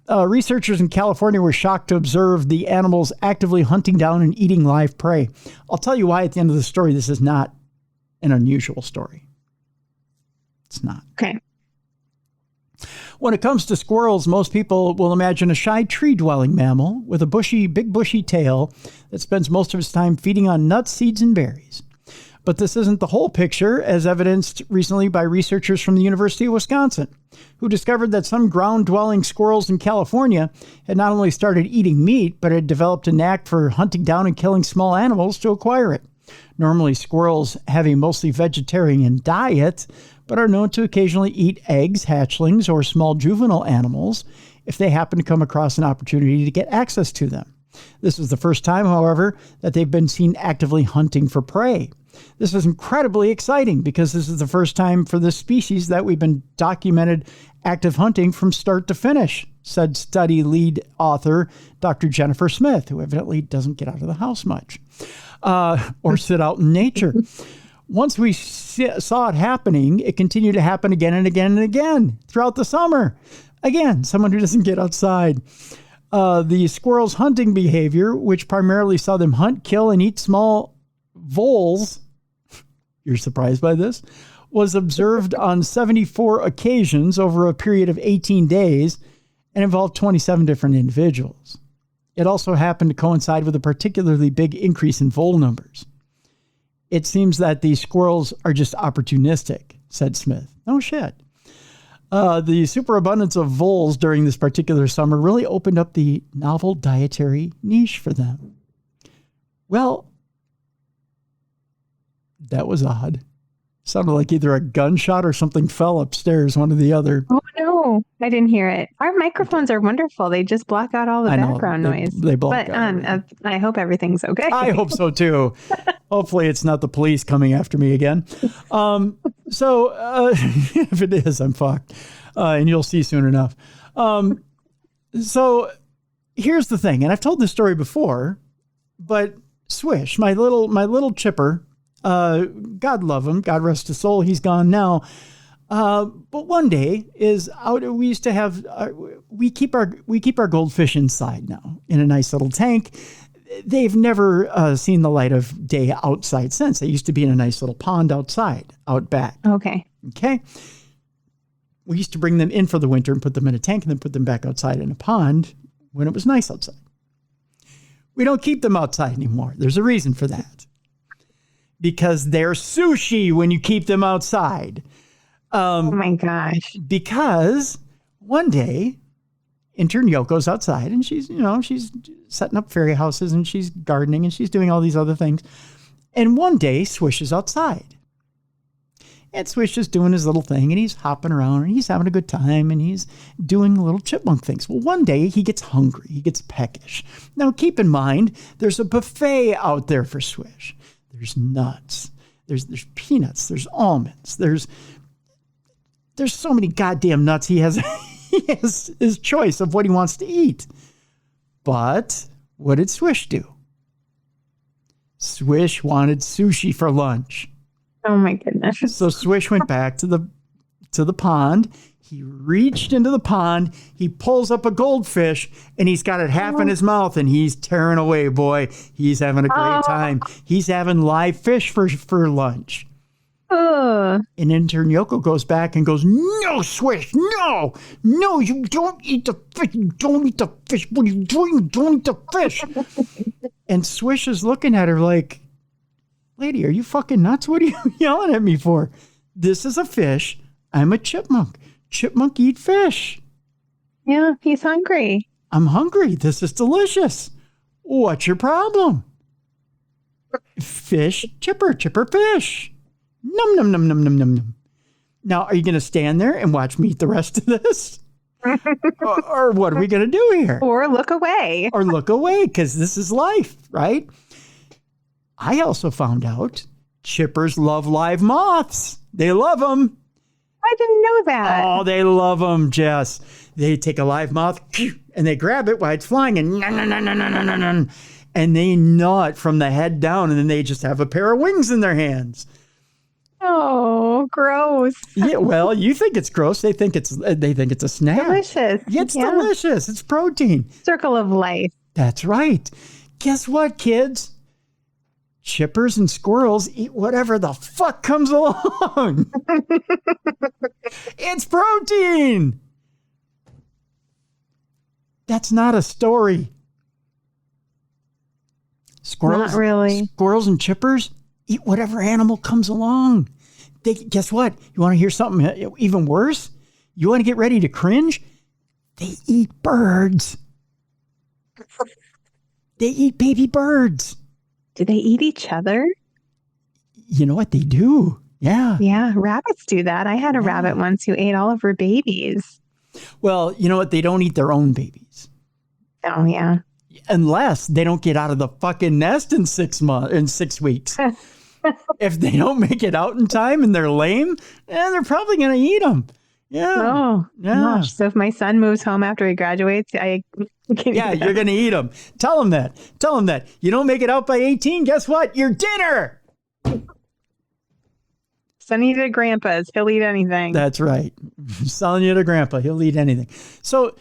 Researchers in California were shocked to observe the animals actively hunting down and eating live prey. I'll tell you why at the end of the story this is not an unusual story. It's not. Okay. When it comes to squirrels, most people will imagine a shy tree-dwelling mammal with a big bushy tail that spends most of its time feeding on nuts, seeds, and berries. But this isn't the whole picture, as evidenced recently by researchers from the University of Wisconsin, who discovered that some ground-dwelling squirrels in California had not only started eating meat, but had developed a knack for hunting down and killing small animals to acquire it. Normally, squirrels have a mostly vegetarian diet, but are known to occasionally eat eggs, hatchlings, or small juvenile animals if they happen to come across an opportunity to get access to them. This is the first time, however, that they've been seen actively hunting for prey. This is incredibly exciting because this is the first time for this species that we've been documented active hunting from start to finish, said study lead author Dr. Jennifer Smith, who evidently doesn't get out of the house much or sit out in nature. Once we saw it happening, it continued to happen again and again and again throughout the summer. Again, someone who doesn't get outside. The squirrels' hunting behavior, which primarily saw them hunt, kill, and eat small voles, you're surprised by this, was observed on 74 occasions over a period of 18 days and involved 27 different individuals. It also happened to coincide with a particularly big increase in vole numbers. It seems that these squirrels are just opportunistic, said Smith. No shit. The superabundance of voles during this particular summer really opened up the novel dietary niche for them. Well, that was odd. Sounded like either a gunshot or something fell upstairs, one or the other. Oh, no. I didn't hear it. Our microphones are wonderful. They just block out all the background noise. They block out. I hope everything's okay. I hope so, too. Hopefully it's not the police coming after me again. If it is, I'm fucked. And you'll see soon enough. So here's the thing, and I've told this story before, but Swish, my little chipper, God love him, God rest his soul, he's gone now. But one day is out. We used to have we keep our goldfish inside now in a nice little tank. They've never seen the light of day outside since. They used to be in a nice little pond outside, out back. Okay. We used to bring them in for the winter and put them in a tank and then put them back outside in a pond when it was nice outside. We don't keep them outside anymore. There's a reason for that. Because they're sushi when you keep them outside. Oh my gosh. Because one day, intern Yoko's outside and she's setting up fairy houses and she's gardening and she's doing all these other things. And one day, Swish is outside. And Swish is doing his little thing and he's hopping around and he's having a good time and he's doing little chipmunk things. Well, one day he gets hungry. He gets peckish. Now, keep in mind, there's a buffet out there for Swish. There's nuts. There's peanuts. There's almonds. There's so many goddamn nuts. He has his choice of what he wants to eat. But what did Swish do? Swish wanted sushi for lunch. Oh my goodness. So Swish went back to the pond. He reached into the pond. He pulls up a goldfish and he's got it half in his mouth and he's tearing away, boy. He's having a great time. He's having live fish for lunch. And intern Yoko goes back and goes, "No, Swish, no, you don't eat the fish. You don't eat the fish. What are you doing? You don't eat the fish." And Swish is looking at her like, "Lady, are you fucking nuts? What are you yelling at me for? This is a fish. I'm a chipmunk. Chipmunk eat fish." Yeah, he's hungry. "I'm hungry. This is delicious. What's your problem?" "Fish, chipper fish. Num, num, num, num, num, num, num." Now, are you going to stand there and watch me eat the rest of this? or what are we going to do here? Or look away. Or look away, because this is life, right? I also found out chippers love live moths. They love them. I didn't know that. Oh, they love them, Jess. They take a live moth and they grab it while it's flying and they gnaw it from the head down, and then they just have a pair of wings in their hands. Oh, gross. Yeah, well, you think it's gross. They think it's a snack. Delicious. It's delicious. It's protein. Circle of life. That's right. Guess what, kids? Chippers and squirrels eat whatever the fuck comes along. It's protein. That's not a story. Squirrels, not really. Squirrels and chippers eat whatever animal comes along. Guess what? You want to hear something even worse? You want to get ready to cringe? They eat birds. They eat baby birds. Do they eat each other? You know what they do? Yeah. Yeah, rabbits do that. I had a rabbit once who ate all of her babies. Well, you know what? They don't eat their own babies. Oh, yeah. Unless they don't get out of the fucking nest in 6 weeks. If they don't make it out in time and they're lame, they're probably going to eat them. Yeah. Oh, yeah. Gosh. So if my son moves home after he graduates, you're going to eat them. Tell him that. You don't make it out by 18, guess what? Your dinner. Send you to grandpa's. He'll eat anything. That's right. Selling you to grandpa. He'll eat anything. So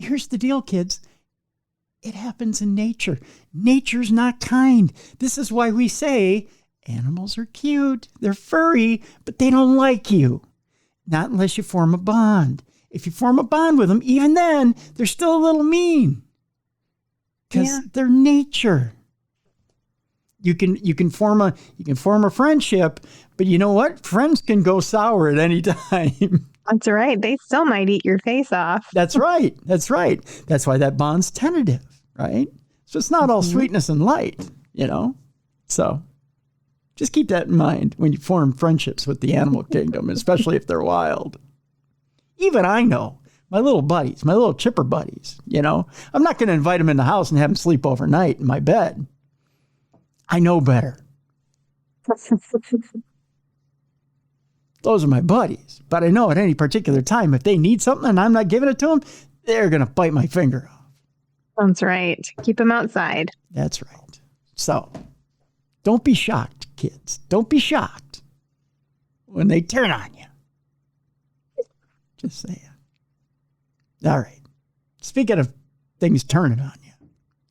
here's the deal, kids. It happens in nature. Nature's not kind. This is why we say animals are cute. They're furry, but they don't like you. Not unless you form a bond. If you form a bond with them, even then, they're still a little mean. Because they're nature. You can form a friendship, but you know what? Friends can go sour at any time. That's right. They still might eat your face off. That's right. That's why that bond's tentative, right? So it's not all sweetness and light, So just keep that in mind when you form friendships with the animal kingdom, especially if they're wild. Even I know my little buddies, my little chipper buddies, I'm not going to invite them in the house and have them sleep overnight in my bed. I know better. Those are my buddies. But I know at any particular time, if they need something and I'm not giving it to them, they're going to bite my finger off. That's right. Keep them outside. That's right. So don't be shocked, kids. Don't be shocked when they turn on you. Just saying. All right. Speaking of things turning on you,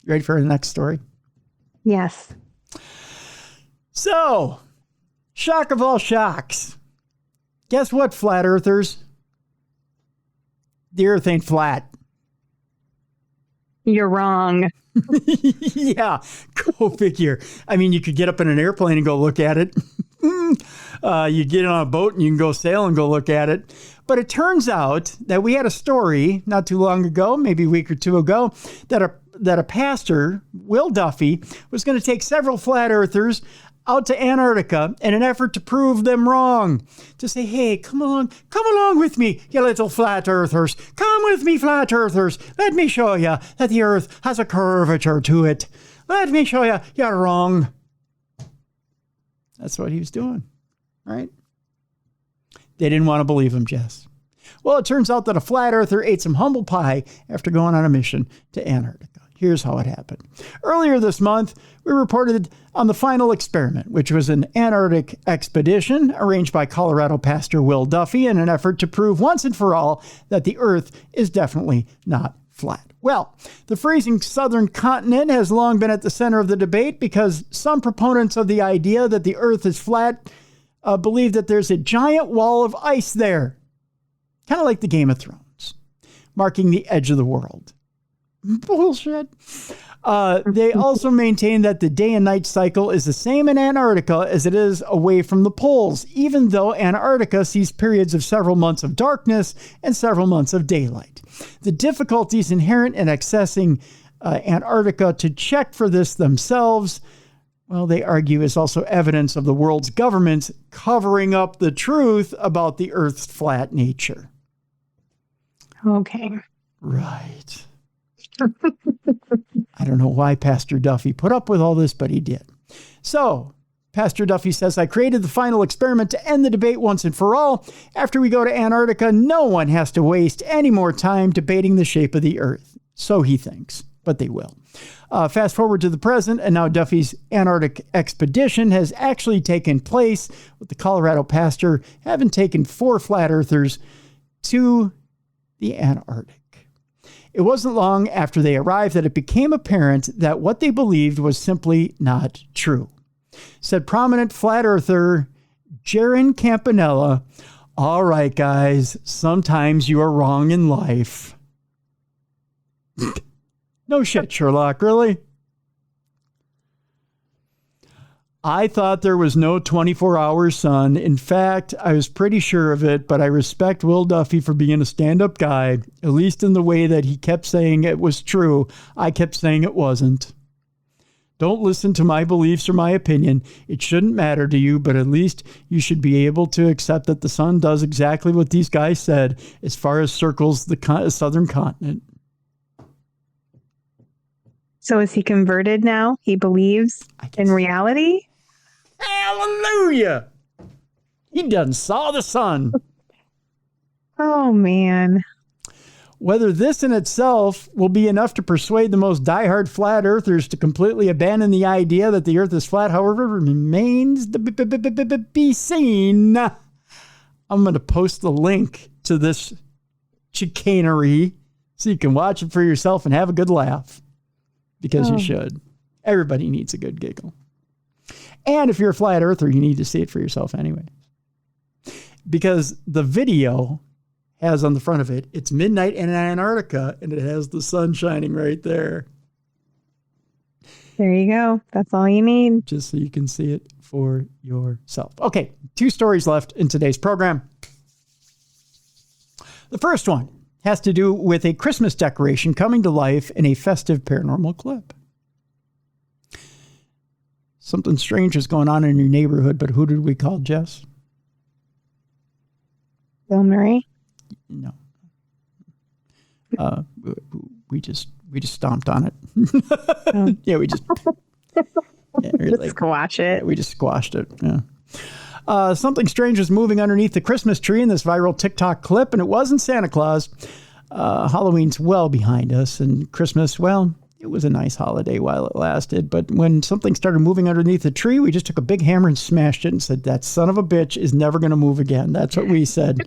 you ready for the next story? Yes. So, shock of all shocks. Guess what, flat earthers? The earth ain't flat. You're wrong. Yeah, go figure. I mean, you could get up in an airplane and go look at it. You get on a boat and you can go sail and go look at it. But it turns out that we had a story not too long ago, maybe a week or two ago, that a pastor, Will Duffy, was going to take several flat earthers out to Antarctica in an effort to prove them wrong. To say, hey, come along with me, you little flat earthers. Come with me, flat earthers. Let me show you that the earth has a curvature to it. Let me show you you're wrong. That's what he was doing, right? They didn't want to believe him, Jess. Well, it turns out that a flat earther ate some humble pie after going on a mission to Antarctica. Here's how it happened. Earlier this month, we reported on the final experiment, which was an Antarctic expedition arranged by Colorado pastor Will Duffy in an effort to prove once and for all that the Earth is definitely not flat. Well, the freezing southern continent has long been at the center of the debate because some proponents of the idea that the Earth is flat believe that there's a giant wall of ice there, kind of like the Game of Thrones, marking the edge of the world. Bullshit. They also maintain that the day and night cycle is the same in Antarctica as it is away from the poles, even though Antarctica sees periods of several months of darkness and several months of daylight. The difficulties inherent in accessing Antarctica to check for this themselves, well, they argue is also evidence of the world's governments covering up the truth about the Earth's flat nature. Okay. Right. I don't know why Pastor Duffy put up with all this, but he did. So, Pastor Duffy says, I created the final experiment to end the debate once and for all. After we go to Antarctica, no one has to waste any more time debating the shape of the Earth. So he thinks, but they will. Fast forward to the present, and now Duffy's Antarctic expedition has actually taken place, with the Colorado pastor having taken 4 flat earthers to the Antarctic. It wasn't long after they arrived that it became apparent that what they believed was simply not true. Said prominent flat earther Jaron Campanella, all right, guys, sometimes you are wrong in life. No shit, Sherlock, really? I thought there was no 24-hour sun. In fact, I was pretty sure of it, but I respect Will Duffy for being a stand-up guy, at least in the way that he kept saying it was true. I kept saying it wasn't. Don't listen to my beliefs or my opinion. It shouldn't matter to you, but at least you should be able to accept that the sun does exactly what these guys said as far as circles the southern continent. So is he converted now? He believes in reality? Hallelujah! He done saw the sun. Oh, man. Whether this in itself will be enough to persuade the most diehard flat earthers to completely abandon the idea that the earth is flat, however, remains to be seen. I'm going to post the link to this chicanery so you can watch it for yourself and have a good laugh, because you should. Everybody needs a good giggle. And if you're a flat earther, you need to see it for yourself anyway. Because the video has on the front of it, it's midnight in Antarctica, and it has the sun shining right there. There you go. That's all you need. Just so you can see it for yourself. Okay, 2 stories left in today's program. The first one has to do with a Christmas decoration coming to life in a festive paranormal clip. Something strange is going on in your neighborhood, but who did we call, Jess? Bill Murray? No. We just stomped on it. Yeah, we just squash it. Yeah, we just squashed it. Yeah. Something strange was moving underneath the Christmas tree in this viral TikTok clip, and it wasn't Santa Claus. Halloween's well behind us, and Christmas, well, it was a nice holiday while it lasted. But when something started moving underneath the tree, we just took a big hammer and smashed it and said, that son of a bitch is never going to move again. That's what we said.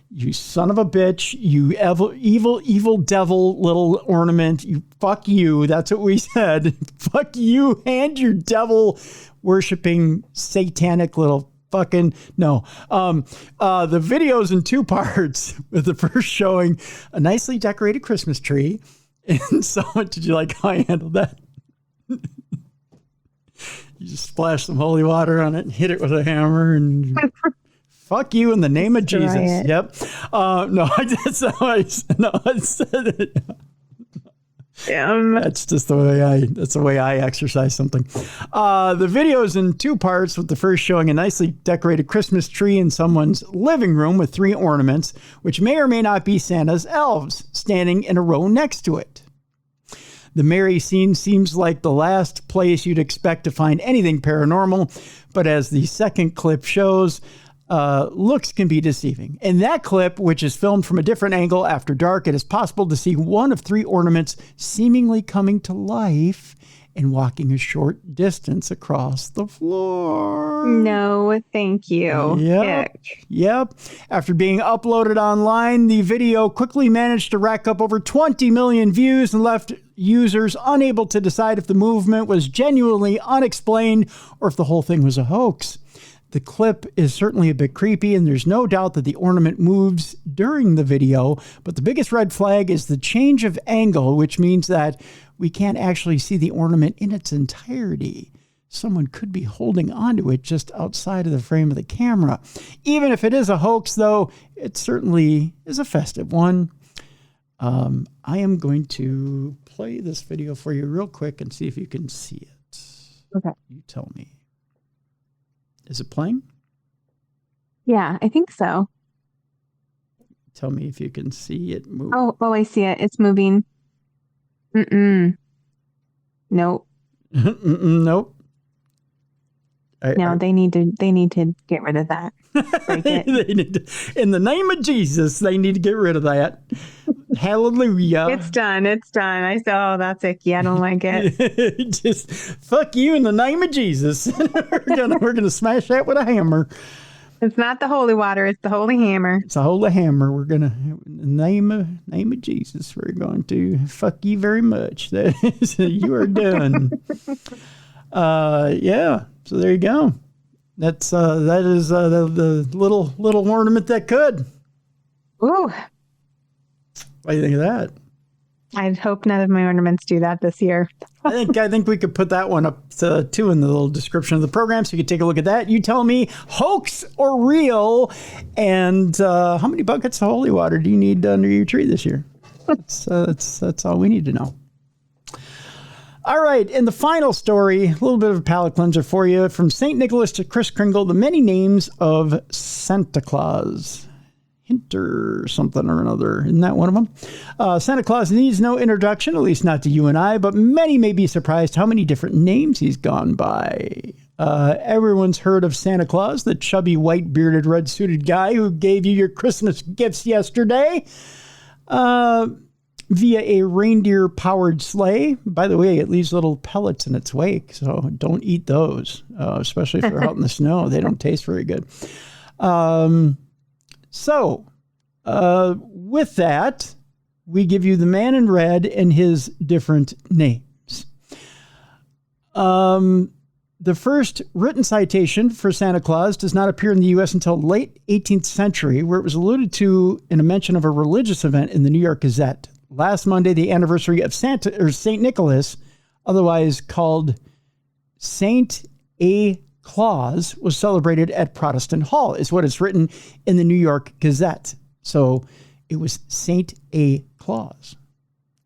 You son of a bitch, you evil devil little ornament. You fuck you. That's what we said. Fuck you and your devil worshiping satanic little fucking no. The video's in 2 parts, with the first showing a nicely decorated Christmas tree. And so, did you like how I handled that? You just splash some holy water on it and hit it with a hammer and fuck you in the name of Jesus. It. Yep. No, that's how I said it. That's just the way I exercise something. The video is in 2 parts, with the first showing a nicely decorated Christmas tree in someone's living room with 3 ornaments, which may or may not be Santa's elves, standing in a row next to it. The merry scene seems like the last place you'd expect to find anything paranormal, but as the second clip shows, looks can be deceiving. In that clip, which is filmed from a different angle after dark, it is possible to see one of 3 ornaments seemingly coming to life and walking a short distance across the floor. No, thank you. Yep. After being uploaded online, the video quickly managed to rack up over 20 million views and left users unable to decide if the movement was genuinely unexplained or if the whole thing was a hoax. The clip is certainly a bit creepy, and there's no doubt that the ornament moves during the video, but the biggest red flag is the change of angle, which means that we can't actually see the ornament in its entirety. Someone could be holding onto it just outside of the frame of the camera. Even if it is a hoax, though, it certainly is a festive one. I am going to play this video for you real quick and see if you can see it. Okay. You tell me. Is it playing? Yeah, I think so. Tell me if you can see it move. Oh, I see it. It's moving. Nope. Nope. They need to get rid of that. Break it. In the name of Jesus, they need to get rid of that. Hallelujah. It's done. I said, oh, that's icky. I don't like it. Just fuck you in the name of Jesus. we're gonna smash that with a hammer. It's not the holy water. It's the holy hammer. It's a holy hammer. We're gonna, in the name of Jesus, we're going to fuck you very much. You are done. Yeah. So there you go. That is the little ornament that could. Ooh. What do you think of that? I hope none of my ornaments do that this year. I think we could put that one up too in the little description of the program, so you can take a look at that. You tell me, hoax or real, and how many buckets of holy water do you need under your tree this year? That's all we need to know. All right, and the final story, a little bit of a palate cleanser for you. From St. Nicholas to Kris Kringle, the many names of Santa Claus. Hinter something or another. Isn't that one of them? Santa Claus needs no introduction, at least not to you and I, but many may be surprised how many different names he's gone by. Everyone's heard of Santa Claus, the chubby, white-bearded, red-suited guy who gave you your Christmas gifts yesterday. Via a reindeer-powered sleigh. By the way, it leaves little pellets in its wake, so don't eat those, especially if they're out in the snow. They don't taste very good. With that, we give you the man in red and his different names. The first written citation for Santa Claus does not appear in the U.S. until late 18th century, where it was alluded to in a mention of a religious event in the New York Gazette. Last Monday, the anniversary of Santa or St. Nicholas, otherwise called Saint A. Claus, was celebrated at Protestant Hall, is what is written in the New York Gazette. So it was Saint A. Claus,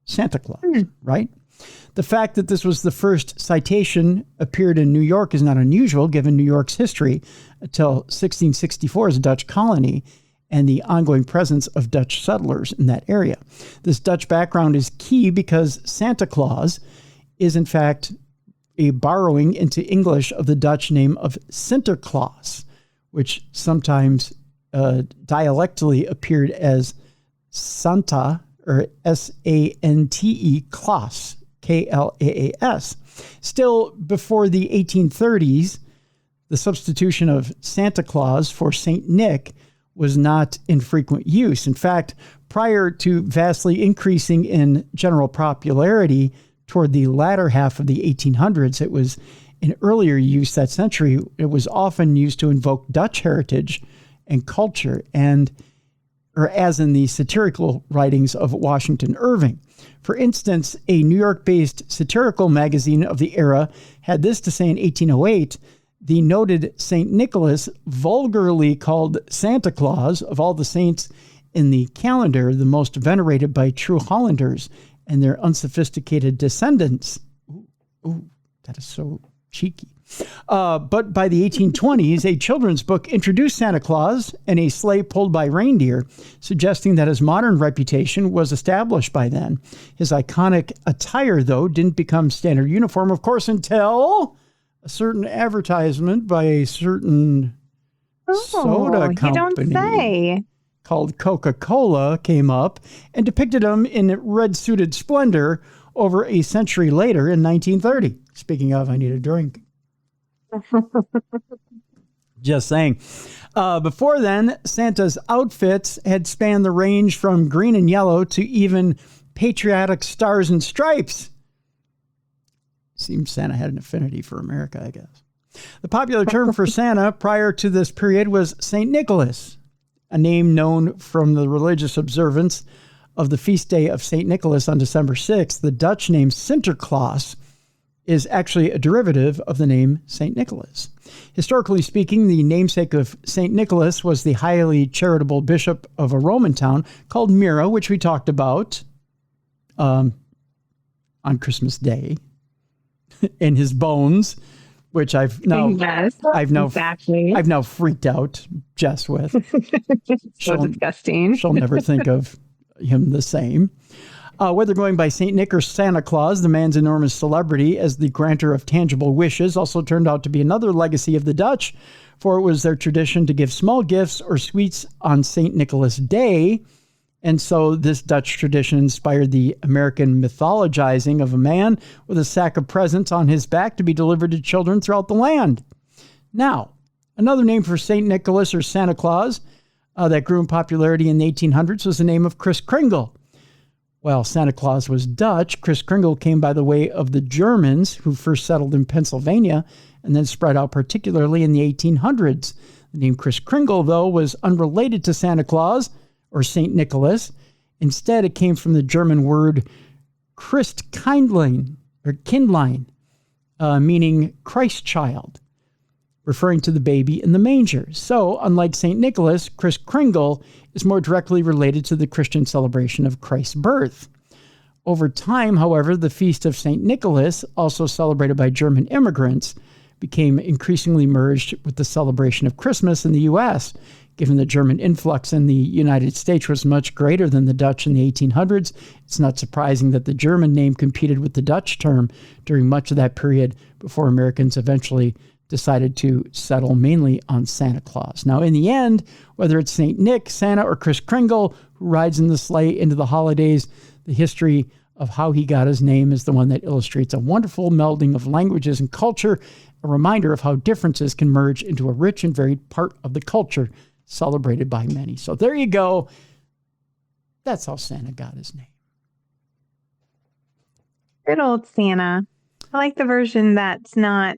Santa Claus, right? The fact that this was the first citation appeared in New York is not unusual, given New York's history until 1664 as a Dutch colony and the ongoing presence of Dutch settlers in that area. This Dutch background is key because Santa Claus is, in fact, a borrowing into English of the Dutch name of Sinterklaas, which sometimes dialectally appeared as Santa, or Sante, Klaas, Klaas. Still, before the 1830s, the substitution of Santa Claus for Saint Nick was not in frequent use. In fact, prior to vastly increasing in general popularity toward the latter half of the 1800s, it was in earlier use that century. It was often used to invoke Dutch heritage and culture, or as in the satirical writings of Washington Irving. For instance, a New York-based satirical magazine of the era had this to say in 1808: the noted St. Nicholas, vulgarly called Santa Claus, of all the saints in the calendar, the most venerated by true Hollanders and their unsophisticated descendants. Ooh, that is so cheeky. But by the 1820s, a children's book introduced Santa Claus and a sleigh pulled by reindeer, suggesting that his modern reputation was established by then. His iconic attire, though, didn't become standard uniform, of course, until a certain advertisement by a certain soda company. You don't say. Called Coca-Cola came up and depicted him in red-suited splendor over a century later in 1930. Speaking of, I need a drink. Just saying. Before then, Santa's outfits had spanned the range from green and yellow to even patriotic stars and stripes. Seems Santa had an affinity for America, I guess. The popular term for Santa prior to this period was St. Nicholas, a name known from the religious observance of the feast day of St. Nicholas on December 6th. The Dutch name Sinterklaas is actually a derivative of the name St. Nicholas. Historically speaking, the namesake of St. Nicholas was the highly charitable bishop of a Roman town called Myra, which we talked about on Christmas Day, and his bones, which I've now freaked out Jess with. So disgusting. She'll never think of him the same. Whether going by St. Nick or Santa Claus, the man's enormous celebrity as the granter of tangible wishes also turned out to be another legacy of the Dutch, for it was their tradition to give small gifts or sweets on St. Nicholas Day. And so this Dutch tradition inspired the American mythologizing of a man with a sack of presents on his back to be delivered to children throughout the land. Now, another name for St. Nicholas or Santa Claus that grew in popularity in the 1800s was the name of Kris Kringle. While Santa Claus was Dutch, Kris Kringle came by the way of the Germans who first settled in Pennsylvania and then spread out particularly in the 1800s. The name Kris Kringle, though, was unrelated to Santa Claus or St. Nicholas. Instead, it came from the German word Christkindlein, or Kindlein, meaning Christ child, referring to the baby in the manger. So, unlike St. Nicholas, Kris Kringle is more directly related to the Christian celebration of Christ's birth. Over time, however, the feast of St. Nicholas, also celebrated by German immigrants, became increasingly merged with the celebration of Christmas in the U.S., given the German influx in the United States was much greater than the Dutch in the 1800s. It's not surprising that the German name competed with the Dutch term during much of that period before Americans eventually decided to settle mainly on Santa Claus. Now, in the end, whether it's St. Nick, Santa, or Kris Kringle, who rides in the sleigh into the holidays, the history of how he got his name is the one that illustrates a wonderful melding of languages and culture, a reminder of how differences can merge into a rich and varied part of the culture celebrated by many. So there you go. That's how Santa got his name. Good old Santa. I like the version that's not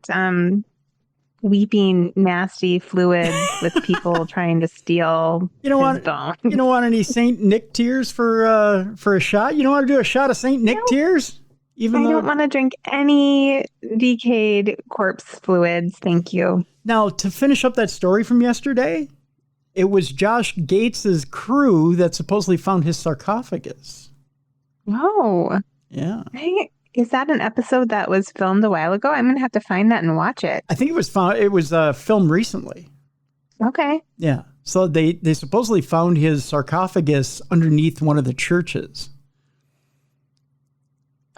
weeping nasty fluids with people trying to steal his bones. You don't want any Saint Nick tears for a shot? You don't want to do a shot of Saint Nick tears? I don't want to drink any decayed corpse fluids. Thank you. Now, to finish up that story from yesterday, it was Josh Gates's crew that supposedly found his sarcophagus. Oh. Yeah. Is that an episode that was filmed a while ago? I'm going to have to find that and watch it. I think it was filmed recently. Okay. Yeah. So they supposedly found his sarcophagus underneath one of the churches.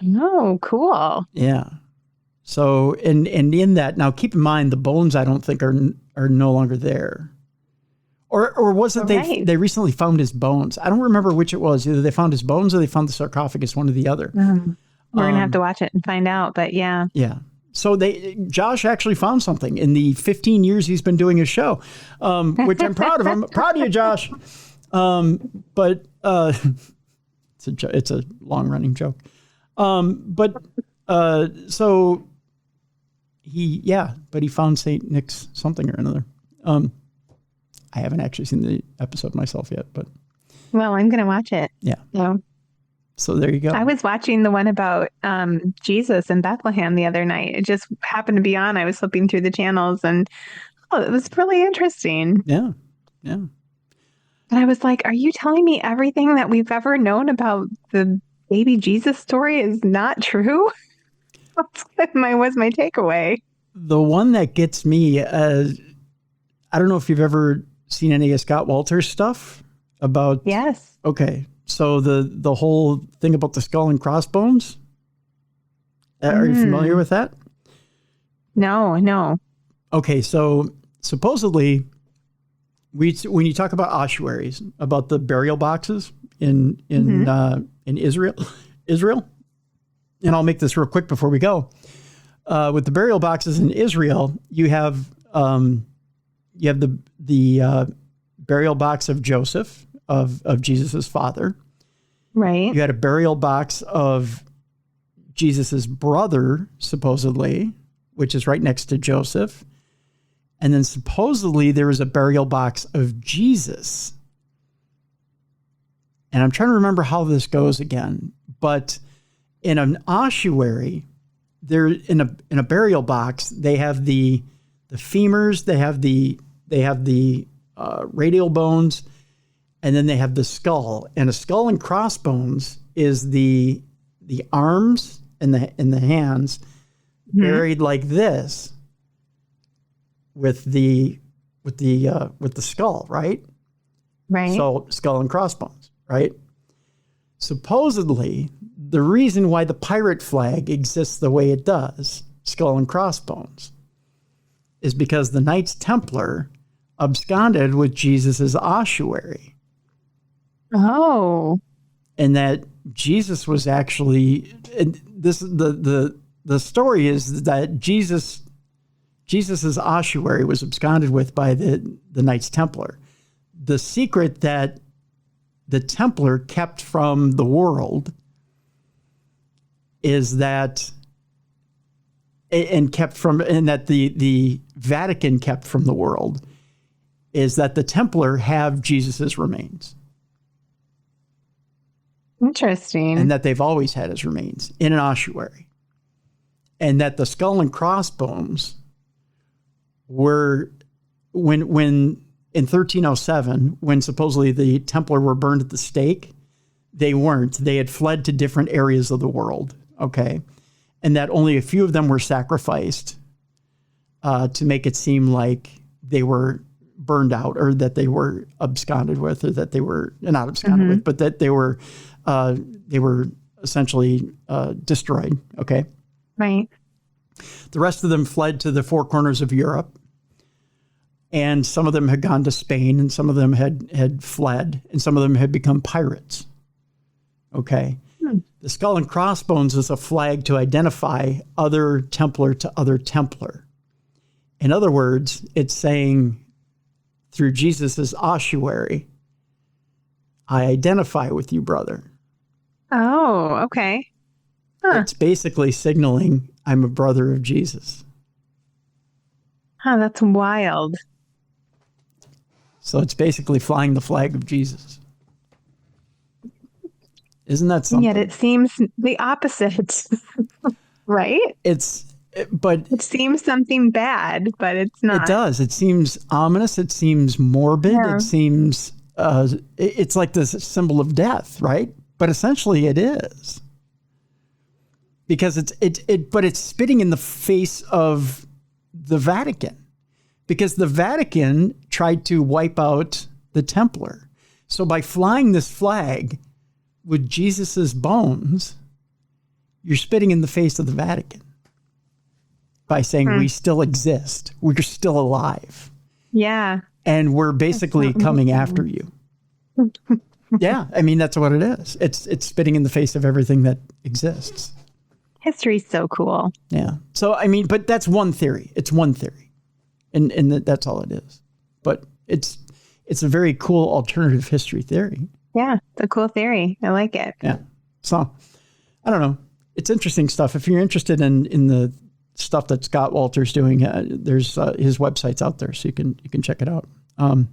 Oh, cool. Yeah. So, and in that, now keep in mind, the bones I don't think are no longer there. Or was it they recently found his bones? I don't remember which it was. Either they found his bones or they found the sarcophagus, one or the other. We're going to have to watch it and find out, but yeah. Yeah. So Josh actually found something in the 15 years he's been doing his show, which I'm proud of. I'm proud of you, Josh. But it's a long running joke. So he found St. Nick's something or another. I haven't actually seen the episode myself yet, but. Well, I'm going to watch it. Yeah. So there you go. I was watching the one about Jesus in Bethlehem the other night. It just happened to be on. I was flipping through the channels and it was really interesting. Yeah. Yeah. And I was like, are you telling me everything that we've ever known about the baby Jesus story is not true? was my takeaway. The one that gets me, I don't know if you've ever seen any of Scott Walter's stuff about. Yes. Okay. So the whole thing about the skull and crossbones, are you familiar with that? No. Okay. So supposedly when you talk about ossuaries, about the burial boxes in Israel, and I'll make this real quick before we go. With the burial boxes in Israel, you have the burial box of Joseph, of Jesus's father. Right. You had a burial box of Jesus's brother, supposedly, which is right next to Joseph. And then supposedly there was a burial box of Jesus. And I'm trying to remember how this goes again, but in an ossuary, there in a burial box, they have the femurs, they have the radial bones, and then they have the skull. And a skull and crossbones is the arms and the hands buried like this with the skull, right? Right. So skull and crossbones, right? Supposedly, the reason why the pirate flag exists the way it does, skull and crossbones, is because the Knights Templar absconded with Jesus's ossuary. Oh. And that Jesus was actually, the story is that Jesus's ossuary was absconded with by the Knights Templar. The secret that the Templar kept from the world is that, and that the Vatican kept from the world, is that the Templar have Jesus's remains. Interesting. And that they've always had his remains in an ossuary. And that the skull and crossbones were, when in 1307, when supposedly the Templar were burned at the stake, they weren't. They had fled to different areas of the world, okay? And that only a few of them were sacrificed to make it seem like they were burned out, or that they were absconded with, or that they were not absconded with, but that they were essentially destroyed, okay? Right. The rest of them fled to the four corners of Europe. And some of them had gone to Spain, and some of them had fled, and some of them had become pirates. Okay. The skull and crossbones is a flag to identify other Templar to other Templar. In other words, it's saying, through Jesus's ossuary, I identify with you, brother. Oh, okay. It's basically signaling I'm a brother of Jesus. Huh, that's wild. So it's basically flying the flag of Jesus. Isn't that something? Yet it seems the opposite, right? It seems something bad, but it's not. It does. It seems ominous. It seems morbid. Yeah. It seems, it's like this symbol of death, right? But essentially it is. Because it's spitting in the face of the Vatican. Because the Vatican tried to wipe out the Templar. So by flying this flag with Jesus's bones, you're spitting in the face of the Vatican by saying we still exist. We're still alive. Yeah. And we're basically coming after you. Yeah. I mean, that's what it is. It's spitting in the face of everything that exists. History's so cool. Yeah. So, I mean, but that's one theory. It's one theory. And that's all it is. But it's a very cool alternative history theory. Yeah, it's a cool theory. I like it. Yeah. So, I don't know. It's interesting stuff. If you're interested in the stuff that Scott Walter's doing, there's his website's out there, so you can check it out. And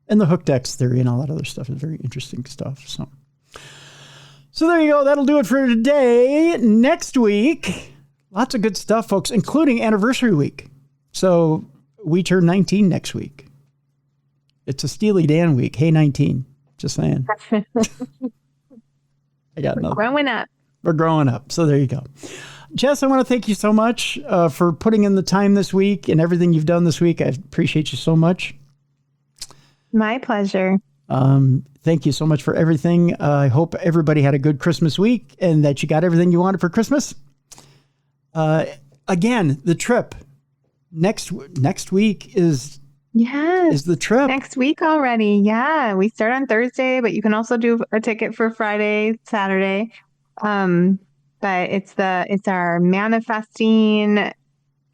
the hooked X theory and all that other stuff is very interesting stuff. So there you go. That'll do it for today. Next week, lots of good stuff, folks, including anniversary week. So we turn 19 next week. It's a Steely Dan week. Hey, 19. Just saying. I got nothing. Growing up. We're growing up. So there you go. Jess, I want to thank you so much for putting in the time this week and everything you've done this week. I appreciate you so much. My pleasure. Thank you so much for everything. I hope everybody had a good Christmas week and that you got everything you wanted for Christmas. Again, the trip next week is the trip. Next week already. Yeah. We start on Thursday, but you can also do a ticket for Friday, Saturday. But it's our manifesting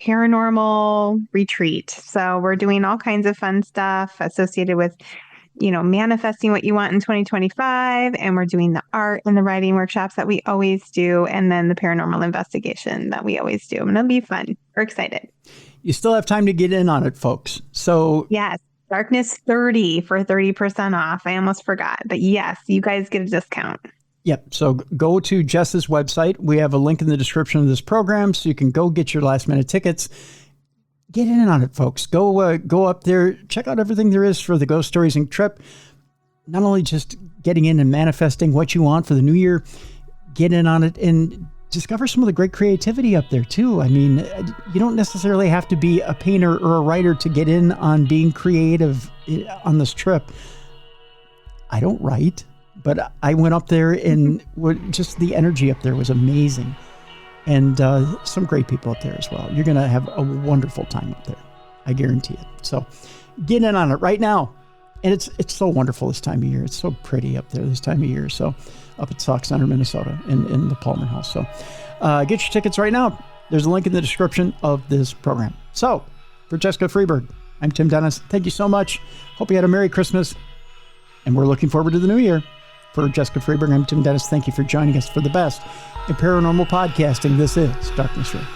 paranormal retreat. So we're doing all kinds of fun stuff associated with, manifesting what you want in 2025. And we're doing the art and the writing workshops that we always do. And then the paranormal investigation that we always do. And it'll be fun. We're excited. You still have time to get in on it, folks. So yes, Darkness 30 for 30% off. I almost forgot. But yes, you guys get a discount. Yep. So go to Jess's website. We have a link in the description of this program so you can go get your last minute tickets. Get in on it, folks. Go up there. Check out everything there is for the Ghost Stories Inc. trip. Not only just getting in and manifesting what you want for the new year, get in on it and discover some of the great creativity up there too. I mean, you don't necessarily have to be a painter or a writer to get in on being creative on this trip. I don't write. But I went up there and just the energy up there was amazing. And some great people up there as well. You're going to have a wonderful time up there. I guarantee it. So get in on it right now. And it's so wonderful this time of year. It's so pretty up there this time of year. So up at Sauk Center, Minnesota in the Palmer House. So get your tickets right now. There's a link in the description of this program. So for Jessica Freeburg, I'm Tim Dennis. Thank you so much. Hope you had a Merry Christmas. And we're looking forward to the new year. For Jessica Freeburg, I'm Tim Dennis. Thank you for joining us for the best in paranormal podcasting. This is Darkness Room.